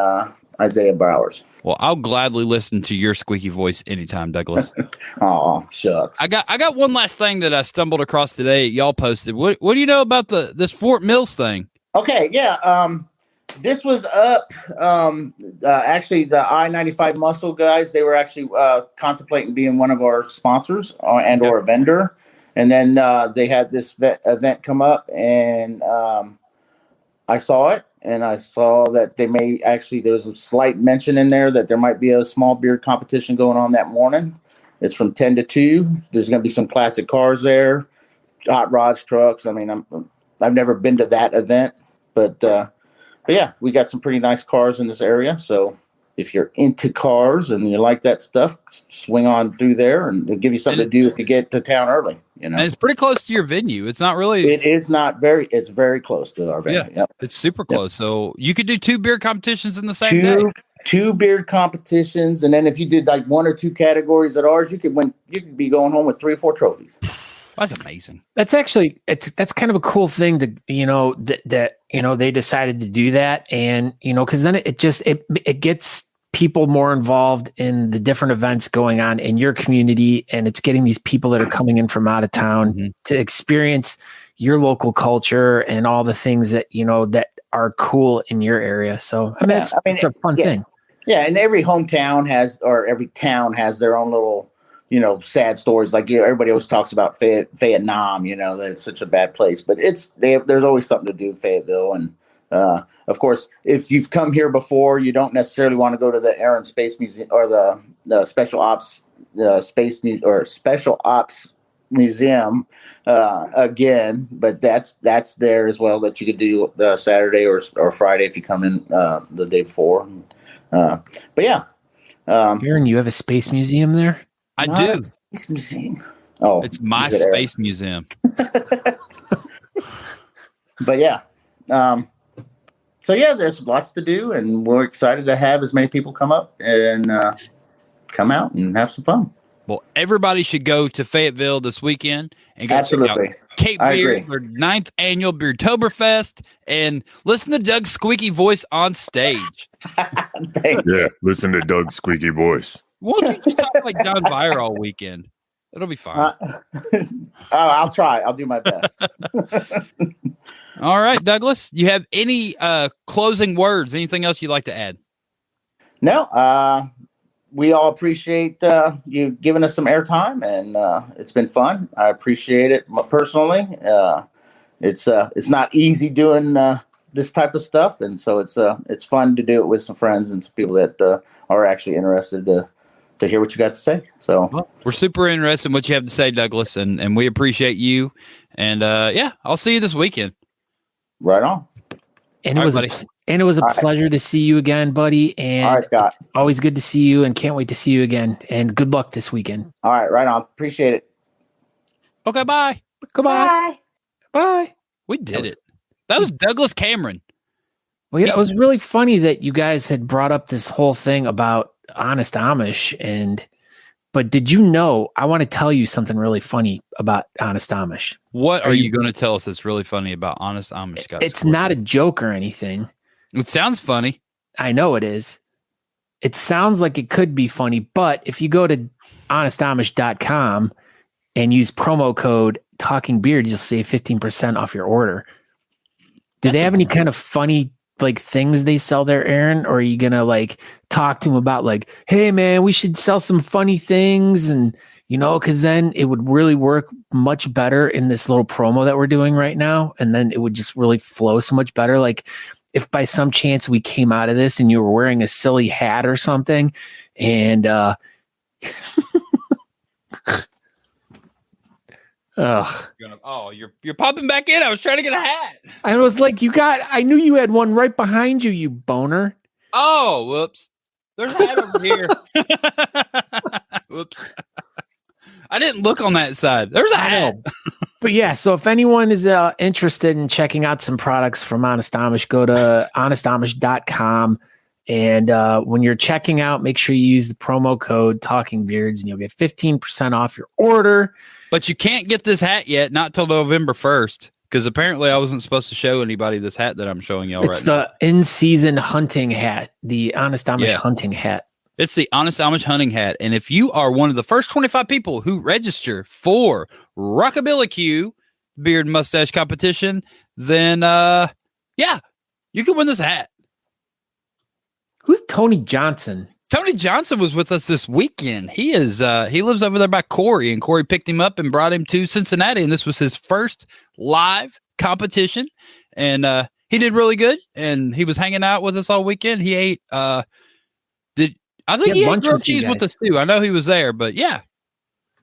Isaiah Bowers. Well, I'll gladly listen to your squeaky voice anytime, Douglas. Oh, shucks. I got one last thing that I stumbled across today. Y'all posted. What do you know about this Fort Mills thing? Okay, yeah. This was up. Actually, the I-95 Muscle guys, they were actually contemplating being one of our sponsors or a vendor. And then they had this event come up, and I saw it, and I saw that there's a slight mention in there that there might be a small beard competition going on that morning. It's from 10 to 2. There's going to be some classic cars there, hot rods, trucks. I mean, I've never been to that event, but yeah, we got some pretty nice cars in this area. So if you're into cars and you like that stuff, swing on through there, and it'll give you something to do if you get to town early. You know, and it's pretty close to your venue. It's not really. It's very close to our venue. Yeah, yep. It's super close. Yep. So you could do 2 beer competitions in the same day. 2 beard competitions, and then if you did like 1 or 2 categories at ours, you could win. You could be going home with 3 or 4 trophies. That's amazing. That's actually that's kind of a cool thing to that they decided to do that, and because then it gets people more involved in the different events going on in your community, and it's getting these people that are coming in from out of town to experience your local culture and all the things that that are cool in your area. So it's a fun thing. Yeah, and every hometown every town has their own little sad stories. Like everybody always talks about Vietnam, that it's such a bad place, but there's always something to do in Fayetteville. And of course, if you've come here before, you don't necessarily want to go to the Air and Space Museum or the Special Ops Special Ops Museum again, but that's there as well that you could do Saturday or Friday if you come in the day before. But yeah, Aaron, you have a space museum there? I do. Space museum. Oh, it's my space museum. But yeah. So yeah, there's lots to do, and we're excited to have as many people come up and come out and have some fun. Well, everybody should go to Fayetteville this weekend and go check out Cape Beard, their 9th annual Beardtoberfest, and listen to Doug's squeaky voice on stage. Thanks. Yeah, listen to Doug's squeaky voice. Won't you just talk like John Byer all weekend? It'll be fine. I'll try. I'll do my best. All right, Douglas, you have any closing words? Anything else you'd like to add? No. We all appreciate you giving us some airtime, and it's been fun. I appreciate it personally. It's not easy doing this type of stuff, and so it's fun to do it with some friends and some people that are actually interested to hear what you got to say. So we're super interested in what you have to say, Douglas, and we appreciate you. And yeah, I'll see you this weekend. Right on. And it was a pleasure to see you again, buddy. And all right, Scott. Always good to see you, and can't wait to see you again. And good luck this weekend. All right on. Appreciate it. Okay, bye. Goodbye. Bye. We did it. That was Douglas Cameron. Well, yeah, it was really funny that you guys had brought up this whole thing about Honest Amish, but did you know, I want to tell you something really funny about Honest Amish. What are you going to tell us that's really funny about Honest Amish guys? It's not a joke or anything. It sounds funny. I know it is. It sounds like it could be funny, but if you go to honestamish.com and use promo code Talking Beard, you'll save 15% off your order. Do they have any kind of funny things they sell there, Aaron? Or are you gonna talk to them about hey man, we should sell some funny things, and because then it would really work much better in this little promo that we're doing right now, and then it would just really flow so much better. If by some chance we came out of this and you were wearing a silly hat or something, and you're popping back in. I was trying to get a hat. I was like, I knew you had one right behind you, you boner. Oh, whoops. There's a hat over here. Whoops. I didn't look on that side. There's a hat. But yeah, so if anyone is interested in checking out some products from Honest Amish, go to honestamish.com. And when you're checking out, make sure you use the promo code Talking Beards, and you'll get 15% off your order. But you can't get this hat yet, not till November 1st, because apparently I wasn't supposed to show anybody this hat that I'm showing y'all right now. It's the in-season hunting hat, the Honest Amish hunting hat. It's the Honest Amish hunting hat. And if you are one of the first 25 people who register for Rockabilly Q Beard Mustache Competition, then, yeah, you can win this hat. Who's Tony Johnson? Tony Johnson was with us this weekend. He lives over there by Corey, and Corey picked him up and brought him to Cincinnati, and this was his first live competition. And he did really good, and he was hanging out with us all weekend. He ate. I think he ate grilled cheese with us too. I know he was there, but yeah,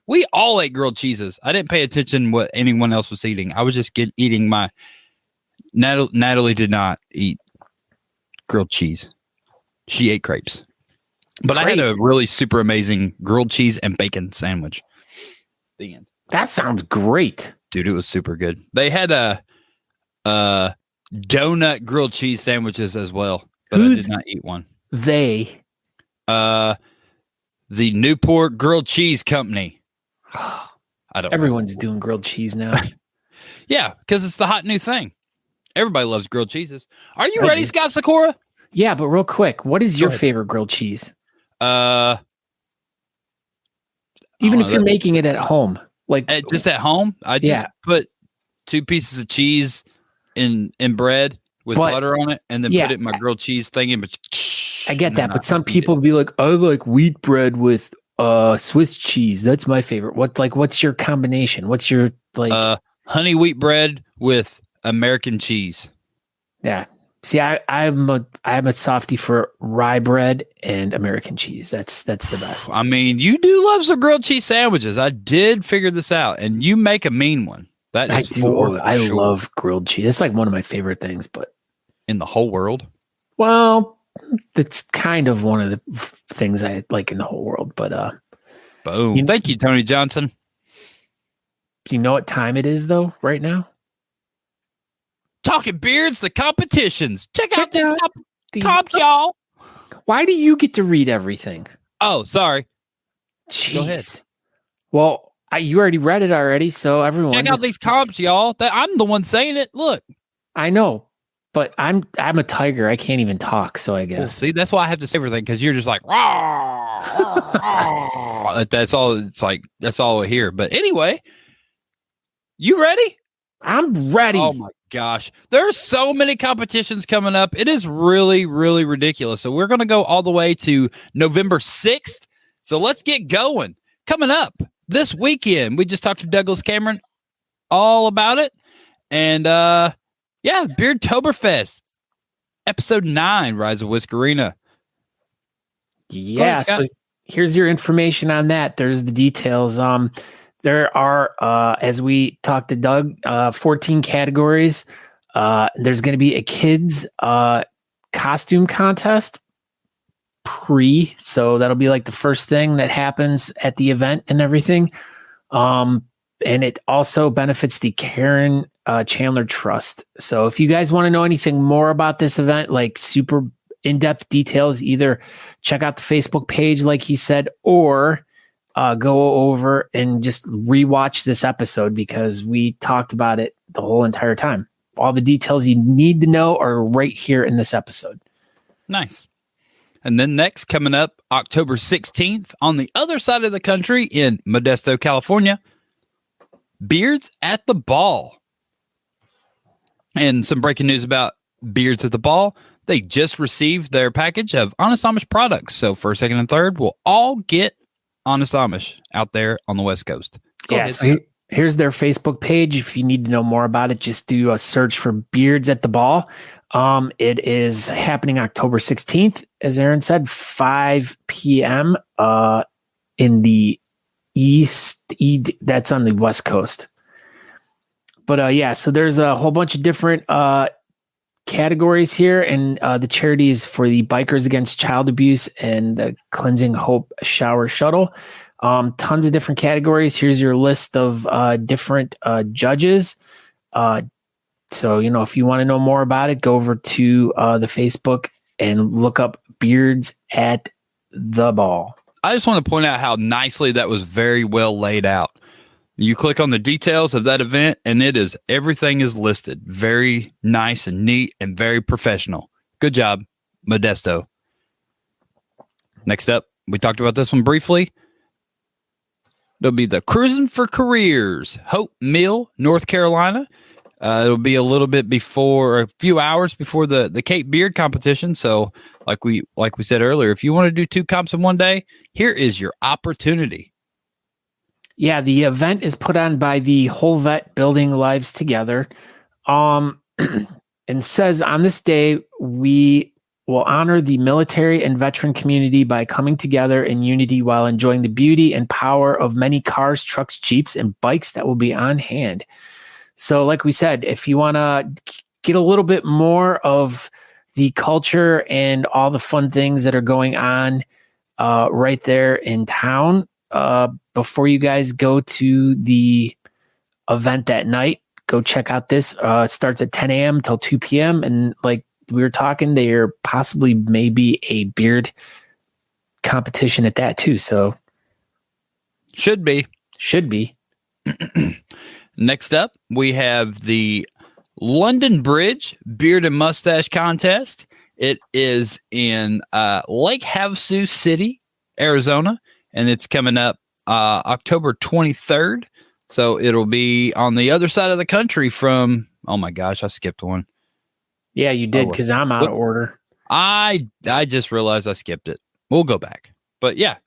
we all ate grilled cheeses. I didn't pay attention what anyone else was eating. I was just eating my. Natalie did not eat grilled cheese. She ate crepes. But I had a really super amazing grilled cheese and bacon sandwich. The end. That sounds great. Dude, it was super good. They had a donut grilled cheese sandwiches as well, but I did not eat one. They? The Newport Grilled Cheese Company. I don't Everyone's doing grilled cheese now. Yeah, because it's the hot new thing. Everybody loves grilled cheeses. Are you ready, Scott Sakura? Yeah, but real quick, what is your favorite grilled cheese? Even if you're making it at home, like just at home, I just put 2 pieces of cheese in bread with butter on it, and then put it in my grilled cheese thing. But I get that, but some people be like, "I like wheat bread with Swiss cheese. That's my favorite." What's your combination? What's your honey wheat bread with American cheese? Yeah. See, I'm a softie for rye bread and American cheese. That's the best. I mean, you do love some grilled cheese sandwiches. I did figure this out, and you make a mean one. That is I love grilled cheese. It's like one of my favorite things, but in the whole world. Well, it's kind of one of the things I like in the whole world. But boom! Thank you, Tony Johnson. Do you know what time it is though? Right now. Talking beards, the competitions. Check out these comps, y'all. Why do you get to read everything? Oh, sorry. Jeez. Go ahead. Well, you already read it already, so everyone check out these comps, y'all. I'm the one saying it. Look, I know, but I'm a tiger. I can't even talk, so I guess. Well, see, that's why I have to say everything because you're just like rah, rah. That's all. It's like that's all I hear. But anyway, you ready? I'm ready. Oh my gosh. There's so many competitions coming up. It is really, really ridiculous. So we're going to go all the way to November 6th. So let's get going. Coming up this weekend, we just talked to Douglas Cameron all about it. And Beardtoberfest, episode 9, Rise of Whiskerina. Yeah, so here's your information on that. There's the details. There are, as we talked to Doug, 14 categories. There's going to be a kids costume contest so that'll be like the first thing that happens at the event and everything. And it also benefits the Karen Chandler Trust. So if you guys want to know anything more about this event, like super in-depth details, either check out the Facebook page, like he said, or go over and just rewatch this episode because we talked about it the whole entire time. All the details you need to know are right here in this episode. Nice. And then next, coming up October 16th on the other side of the country in Modesto, California, Beards at the Ball. And some breaking news about Beards at the Ball. They just received their package of Honest Amish products. So first, second, and third will all get Honest Amish out there on the West Coast. So here's their Facebook page. If you need to know more about it, just do a search for Beards at the Ball. It is happening October 16th, as Aaron said, 5 p.m. In the east. That's on the West Coast. But so there's a whole bunch of different categories here, and the charities for the Bikers Against Child Abuse and the Cleansing Hope Shower Shuttle. Tons of different categories. Here's your list of different judges. So, if you want to know more about it, go over to the Facebook and look up Beards at the Ball. I just want to point out how nicely that was very well laid out. You click on the details of that event, and everything is listed. Very nice and neat and very professional. Good job, Modesto. Next up, we talked about this one briefly. It'll be the Cruising for Careers, Hope Mill, North Carolina. It'll be a little bit before, a few hours before the Cape Beard competition. So, like we said earlier, if you want to do 2 comps in one day, here is your opportunity. Yeah, the event is put on by the Whole Vet Building Lives Together. and says on this day, we will honor the military and veteran community by coming together in unity while enjoying the beauty and power of many cars, trucks, Jeeps, and bikes that will be on hand. So like we said, if you want to get a little bit more of the culture and all the fun things that are going on right there in town, before you guys go to the event that night, go check out this. It starts at 10 a.m. till 2 p.m. And like we were talking, there possibly maybe a beard competition at that too. So should be. Next up, we have the London Bridge Beard and Mustache Contest. It is in Lake Havasu City, Arizona, and it's coming up October 23rd. So it'll be on the other side of the country from, oh my gosh, I skipped one. Yeah, you did, because I'm out of order. I just realized I skipped it. We'll go back. But yeah,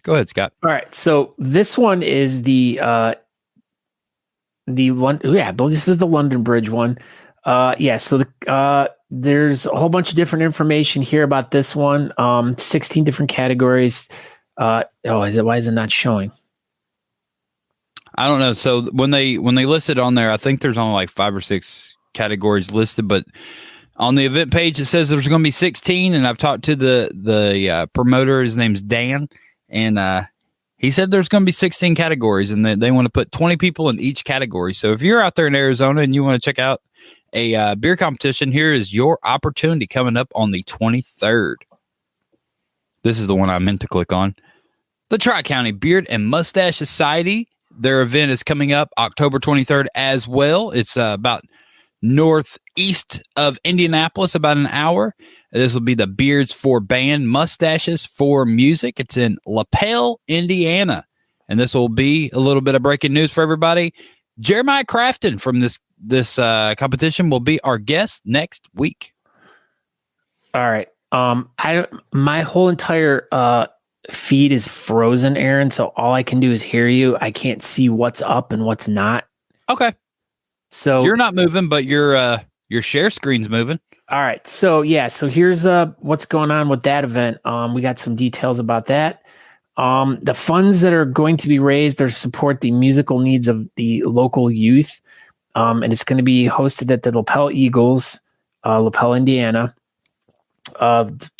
go ahead, Scott. All right. So this one is this is the London Bridge one. So there's a whole bunch of different information here about this one. 16 different categories. Why is it not showing? I don't know. So when they list it on there, I think there's only like 5 or 6 categories listed, but on the event page it says there's going to be 16. And I've talked to the promoter. His name's Dan, and he said there's going to be 16 categories, and they want to put 20 people in each category. So if you're out there in Arizona and you want to check out a beer competition, here is your opportunity coming up on the 23rd. This is the one I meant to click on. The Tri-County Beard and Mustache Society. Their event is coming up October 23rd as well. It's about northeast of Indianapolis, about an hour. This will be the Beards for Band, Mustaches for Music. It's in LaPel, Indiana. And this will be a little bit of breaking news for everybody. Jeremiah Crafton from this competition will be our guest next week. All right. My whole entire feed is frozen, Aaron, so all I can do is hear you. I can't see what's up and what's not. Okay. So you're not moving, but your share screen's moving. All right. So here's what's going on with that event. We got some details about that. The funds that are going to be raised are to support the musical needs of the local youth. And it's going to be hosted at the Lapel Eagles, Lapel, Indiana.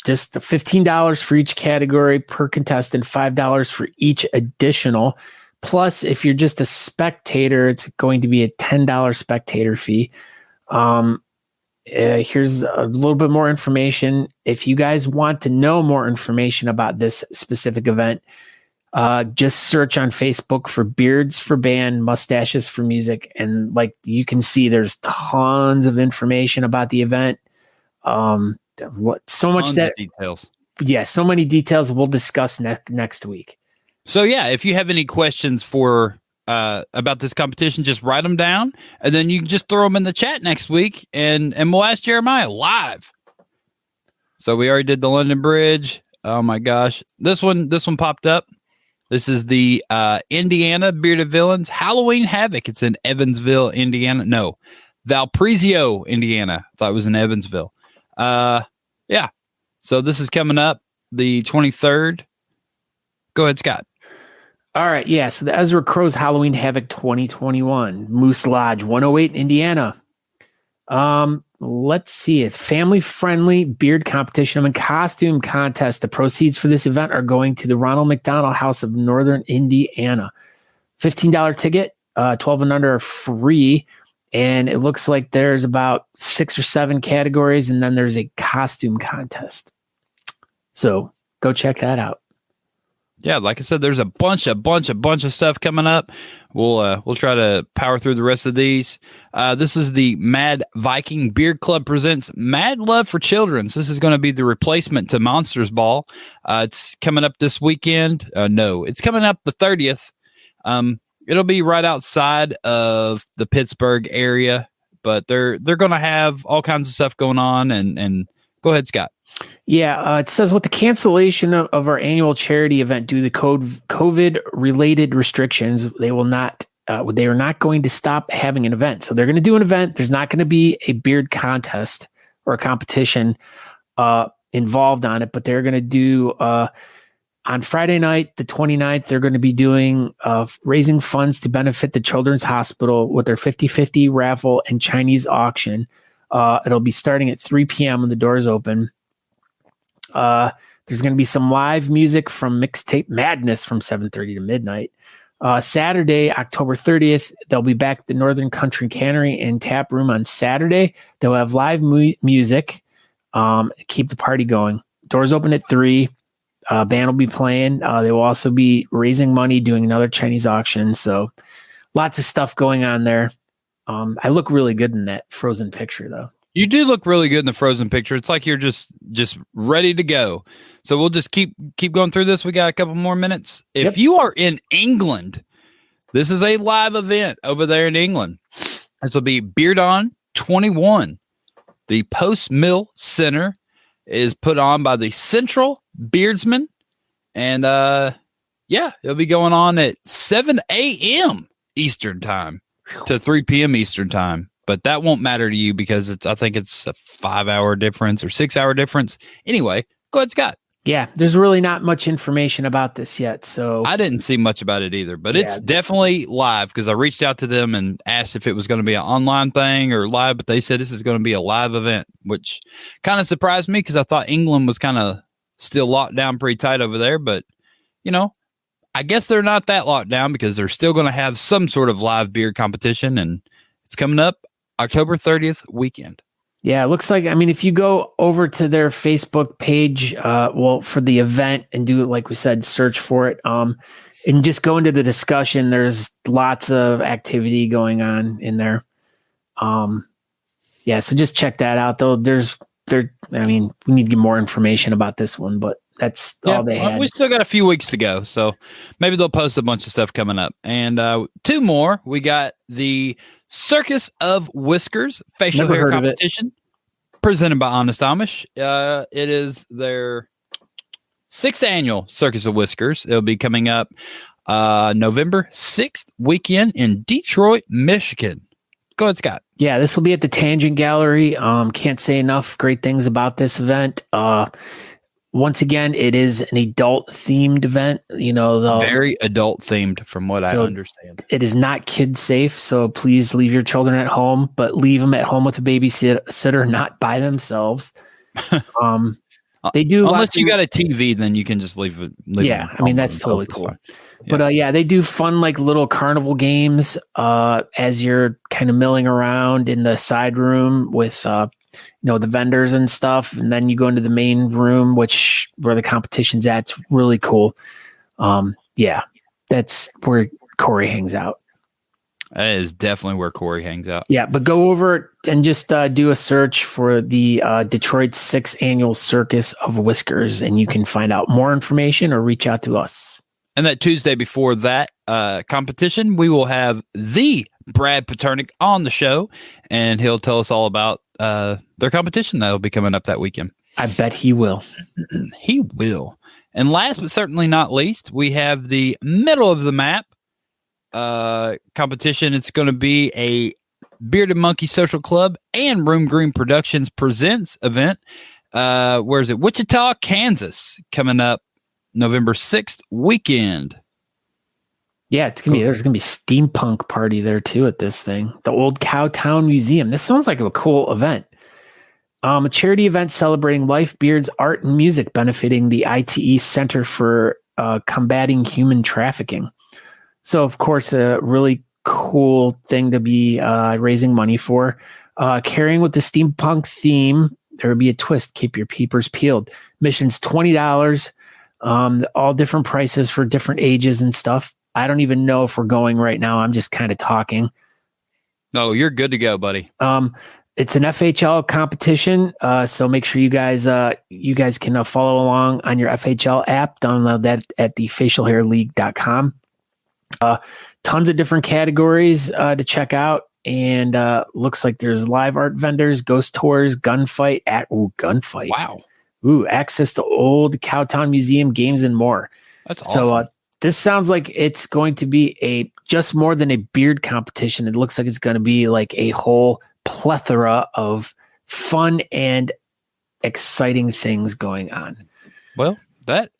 Just $15 for each category per contestant, $5 for each additional. Plus, if you're just a spectator, it's going to be a $10 spectator fee. Here's a little bit more information. If you guys want to know more information about this specific event, just search on Facebook for Beards for Band, Mustaches for Music. And like you can see, there's tons of information about the event. So many details we'll discuss next week. So yeah, if you have any questions for about this competition, just write them down, and then you can just throw them in the chat next week, and we'll ask Jeremiah live. So we already did the London Bridge. Oh my gosh, this one popped up. This is the Indiana Bearded Villains Halloween Havoc. It's in Evansville, Indiana. No, Valparaiso, Indiana. I thought it was in Evansville. Yeah. So this is coming up the 23rd. Go ahead, Scott. All right. Yeah. So the Ezra Crow's Halloween Havoc 2021, Moose Lodge, 108, Indiana. Let's see. It's family-friendly beard competition and costume contest. The proceeds for this event are going to the Ronald McDonald House of Northern Indiana. $15 ticket, 12 and under are free. And it looks like there's about 6 or 7 categories, and then there's a costume contest. So go check that out. Yeah, like I said, there's a bunch of stuff coming up. We'll try to power through the rest of these. This is the Mad Viking Beard Club presents Mad Love for Children. So this is going to be the replacement to Monsters Ball. It's coming up this weekend. No, it's coming up the 30th. It'll be right outside of the Pittsburgh area, but they're going to have all kinds of stuff going on. And go ahead, Scott. Yeah, it says with the cancellation of our annual charity event due to COVID-related restrictions, they will not they are not going to stop having an event. So they're going to do an event. There's not going to be a beard contest or a competition involved on it, but they're going to do on Friday night, the 29th, they're going to be doing raising funds to benefit the Children's Hospital with their 50-50 raffle and Chinese auction. It'll be starting at 3 p.m. when the doors open. There's going to be some live music from Mixtape Madness from 7:30 to midnight. Saturday, October 30th, they'll be back at the Northern Country Cannery and Tap Room on Saturday. They'll have live music, keep the party going. Doors open at 3. Band will be playing. They will also be raising money, doing another Chinese auction. So lots of stuff going on there. I look really good in that frozen picture, though. You do look really good in the frozen picture. It's like you're just ready to go. So we'll just keep going through this. We got a couple more minutes. If you are in England, this is a live event over there in England. This will be Beard On 21. The Post Mill Center is put on by the Central Beardsman. And it'll be going on at 7 a.m. Eastern time to 3 p.m. Eastern time. But that won't matter to you because I think it's a 5-hour difference or 6-hour difference. Anyway, go ahead, Scott. Yeah, there's really not much information about this yet. So I didn't see much about it either, but it's definitely live because I reached out to them and asked if it was going to be an online thing or live, but they said this is going to be a live event, which kind of surprised me because I thought England was kind of still locked down pretty tight over there. But, I guess they're not that locked down because they're still going to have some sort of live beer competition, and it's coming up October 30th weekend. Yeah, it looks like, if you go over to their Facebook page, for the event and do it, like we said, search for it, and just go into the discussion, there's lots of activity going on in there. So just check that out, though. We need to get more information about this one, but that's all they had. We still got a few weeks to go, so maybe they'll post a bunch of stuff coming up. And 2 more, we got the Circus of Whiskers facial hair competition presented by Honest Amish. It is their 6th annual Circus of Whiskers. It'll be coming up November 6th weekend in Detroit, Michigan. Go ahead, Scott. Yeah, this will be at the Tangent Gallery. Can't say enough great things about this event. Once again, it is an adult-themed event. Very adult-themed, from what I understand. It is not kid-safe, so please leave your children at home, but leave them at home with a babysitter, not by themselves. They do, unless you got a TV, then you can just leave it. That's totally cool. Yeah. But they do fun little carnival games as you're kind of milling around in the side room with the vendors and stuff, and then you go into the main room, where the competition's at. It's really cool. That's where Corey hangs out. That is definitely where Corey hangs out. Yeah, but go over and just do a search for the Detroit 6th Annual Circus of Whiskers, and you can find out more information or reach out to us. And that Tuesday before that competition, we will have the Brad Paternick on the show, and he'll tell us all about their competition that'll be coming up that weekend. I bet he will. He will. And last but certainly not least, we have the middle of the map competition. It's going to be a Bearded Monkey Social Club and Room Green Productions Presents event. Where is it? Wichita, Kansas, coming up November 6th weekend. Yeah, there's gonna be steampunk party there too at this thing. The Old Cowtown Museum. This sounds like a cool event. A charity event celebrating life, beards, art, and music, benefiting the ITE Center for Combating Human Trafficking. So, of course, a really cool thing to be raising money for. Carrying with the steampunk theme, there will be a twist. Keep your peepers peeled. Admission's $20. All different prices for different ages and stuff. I don't even know if we're going right now. I'm just kind of talking. No, you're good to go, buddy. It's an FHL competition, so make sure you guys can follow along on your FHL app. Download that at the facialhairleague.com. Tons of different categories to check out, and looks like there's live art vendors, ghost tours, gunfight. Gunfight! Wow! Access to old Cowtown Museum games and more. That's awesome. So this sounds like it's going to be a just more than a beard competition. It looks like it's going to be like a whole plethora of fun and exciting things going on. Well, that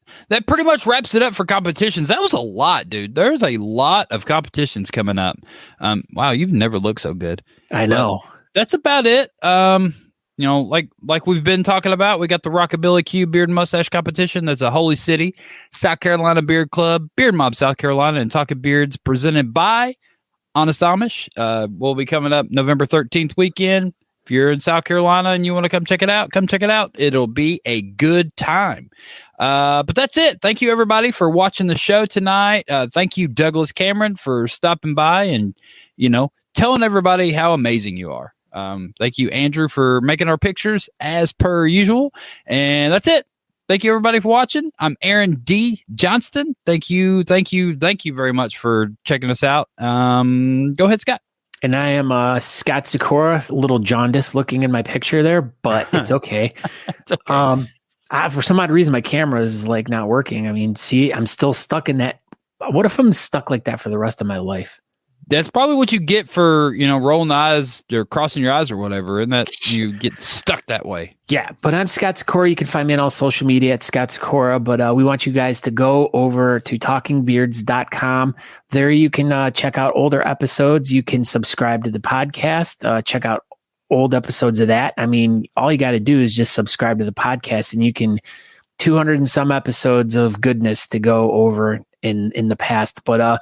pretty much wraps it up for competitions. That was a lot, dude. There's a lot of competitions coming up. Wow, you've never looked so good. I know. Well, that's about it. You know, like we've been talking about, we got the Rockabilly Q Beard and Mustache Competition. That's a Holy City, South Carolina Beard Club, Beard Mob South Carolina, and Talking Beards presented by Honest Amish. Will be coming up November 13th weekend. If you're in South Carolina and you want to come check it out, come check it out. It'll be a good time. But that's it. Thank you, everybody, for watching the show tonight. Thank you, Douglas Cameron, for stopping by and, telling everybody how amazing you are. Thank you, Andrew, for making our pictures as per usual. And that's it. Thank you, everybody, for watching. I'm Aaron D. Johnston. Thank you very much for checking us out. Go ahead, Scott. And I am Scott Sikora, a little jaundiced looking in my picture there, but it's okay. It's okay. For some odd reason, my camera is like not working. I mean, see, I'm still stuck in that. What if I'm stuck like that for the rest of my life? That's probably what you get for, rolling the eyes or crossing your eyes or whatever, and that you get stuck that way. Yeah, but I'm Scott Sikora. You can find me on all social media at Scott Sikora, but we want you guys to go over to talkingbeards.com. There you can check out older episodes. You can subscribe to the podcast, check out old episodes of that. I mean, all you got to do is just subscribe to the podcast, and you can 200 and some episodes of goodness to go over in the past. But I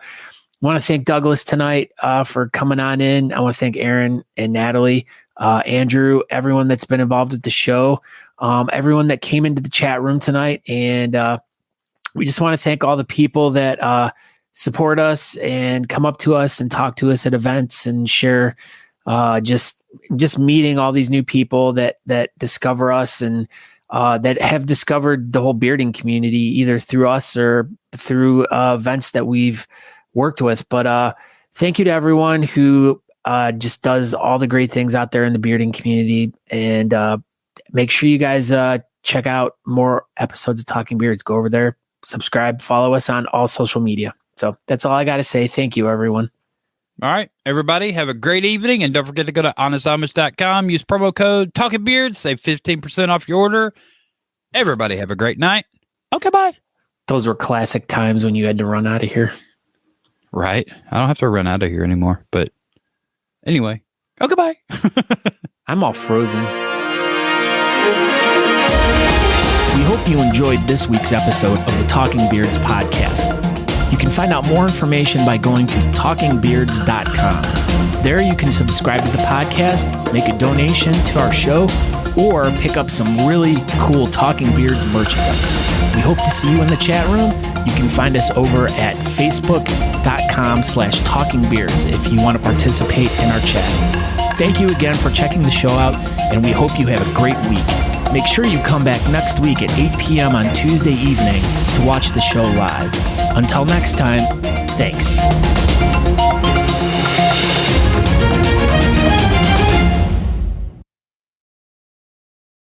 want to thank Douglas tonight for coming on in. I want to thank Aaron and Natalie, Andrew, everyone that's been involved with the show, everyone that came into the chat room tonight. And we just want to thank all the people that support us and come up to us and talk to us at events and share just meeting all these new people that discover us and that have discovered the whole bearding community either through us or through events that we've worked with. But thank you to everyone who just does all the great things out there in the bearding community. And make sure you guys check out more episodes of Talking Beards. Go over there, subscribe, follow us on all social media. So that's all I got to say. Thank you, everyone. All right, everybody, have a great evening. And don't forget to go to honestamish.com. Use promo code Talking Beards. Save 15% off your order. Everybody have a great night. Okay, bye. Those were classic times when you had to run out of here. Right. I don't have to run out of here anymore. But anyway, okay, bye. I'm all frozen. We hope you enjoyed this week's episode of the Talking Beards podcast. You can find out more information by going to talkingbeards.com. There you can subscribe to the podcast, make a donation to our show, or pick up some really cool Talking Beards merchandise. We hope to see you in the chat room. You can find us over at facebook.com/talkingbeards if you want to participate in our chat. Thank you again for checking the show out, and we hope you have a great week. Make sure you come back next week at 8 p.m. on Tuesday evening to watch the show live. Until next time, thanks.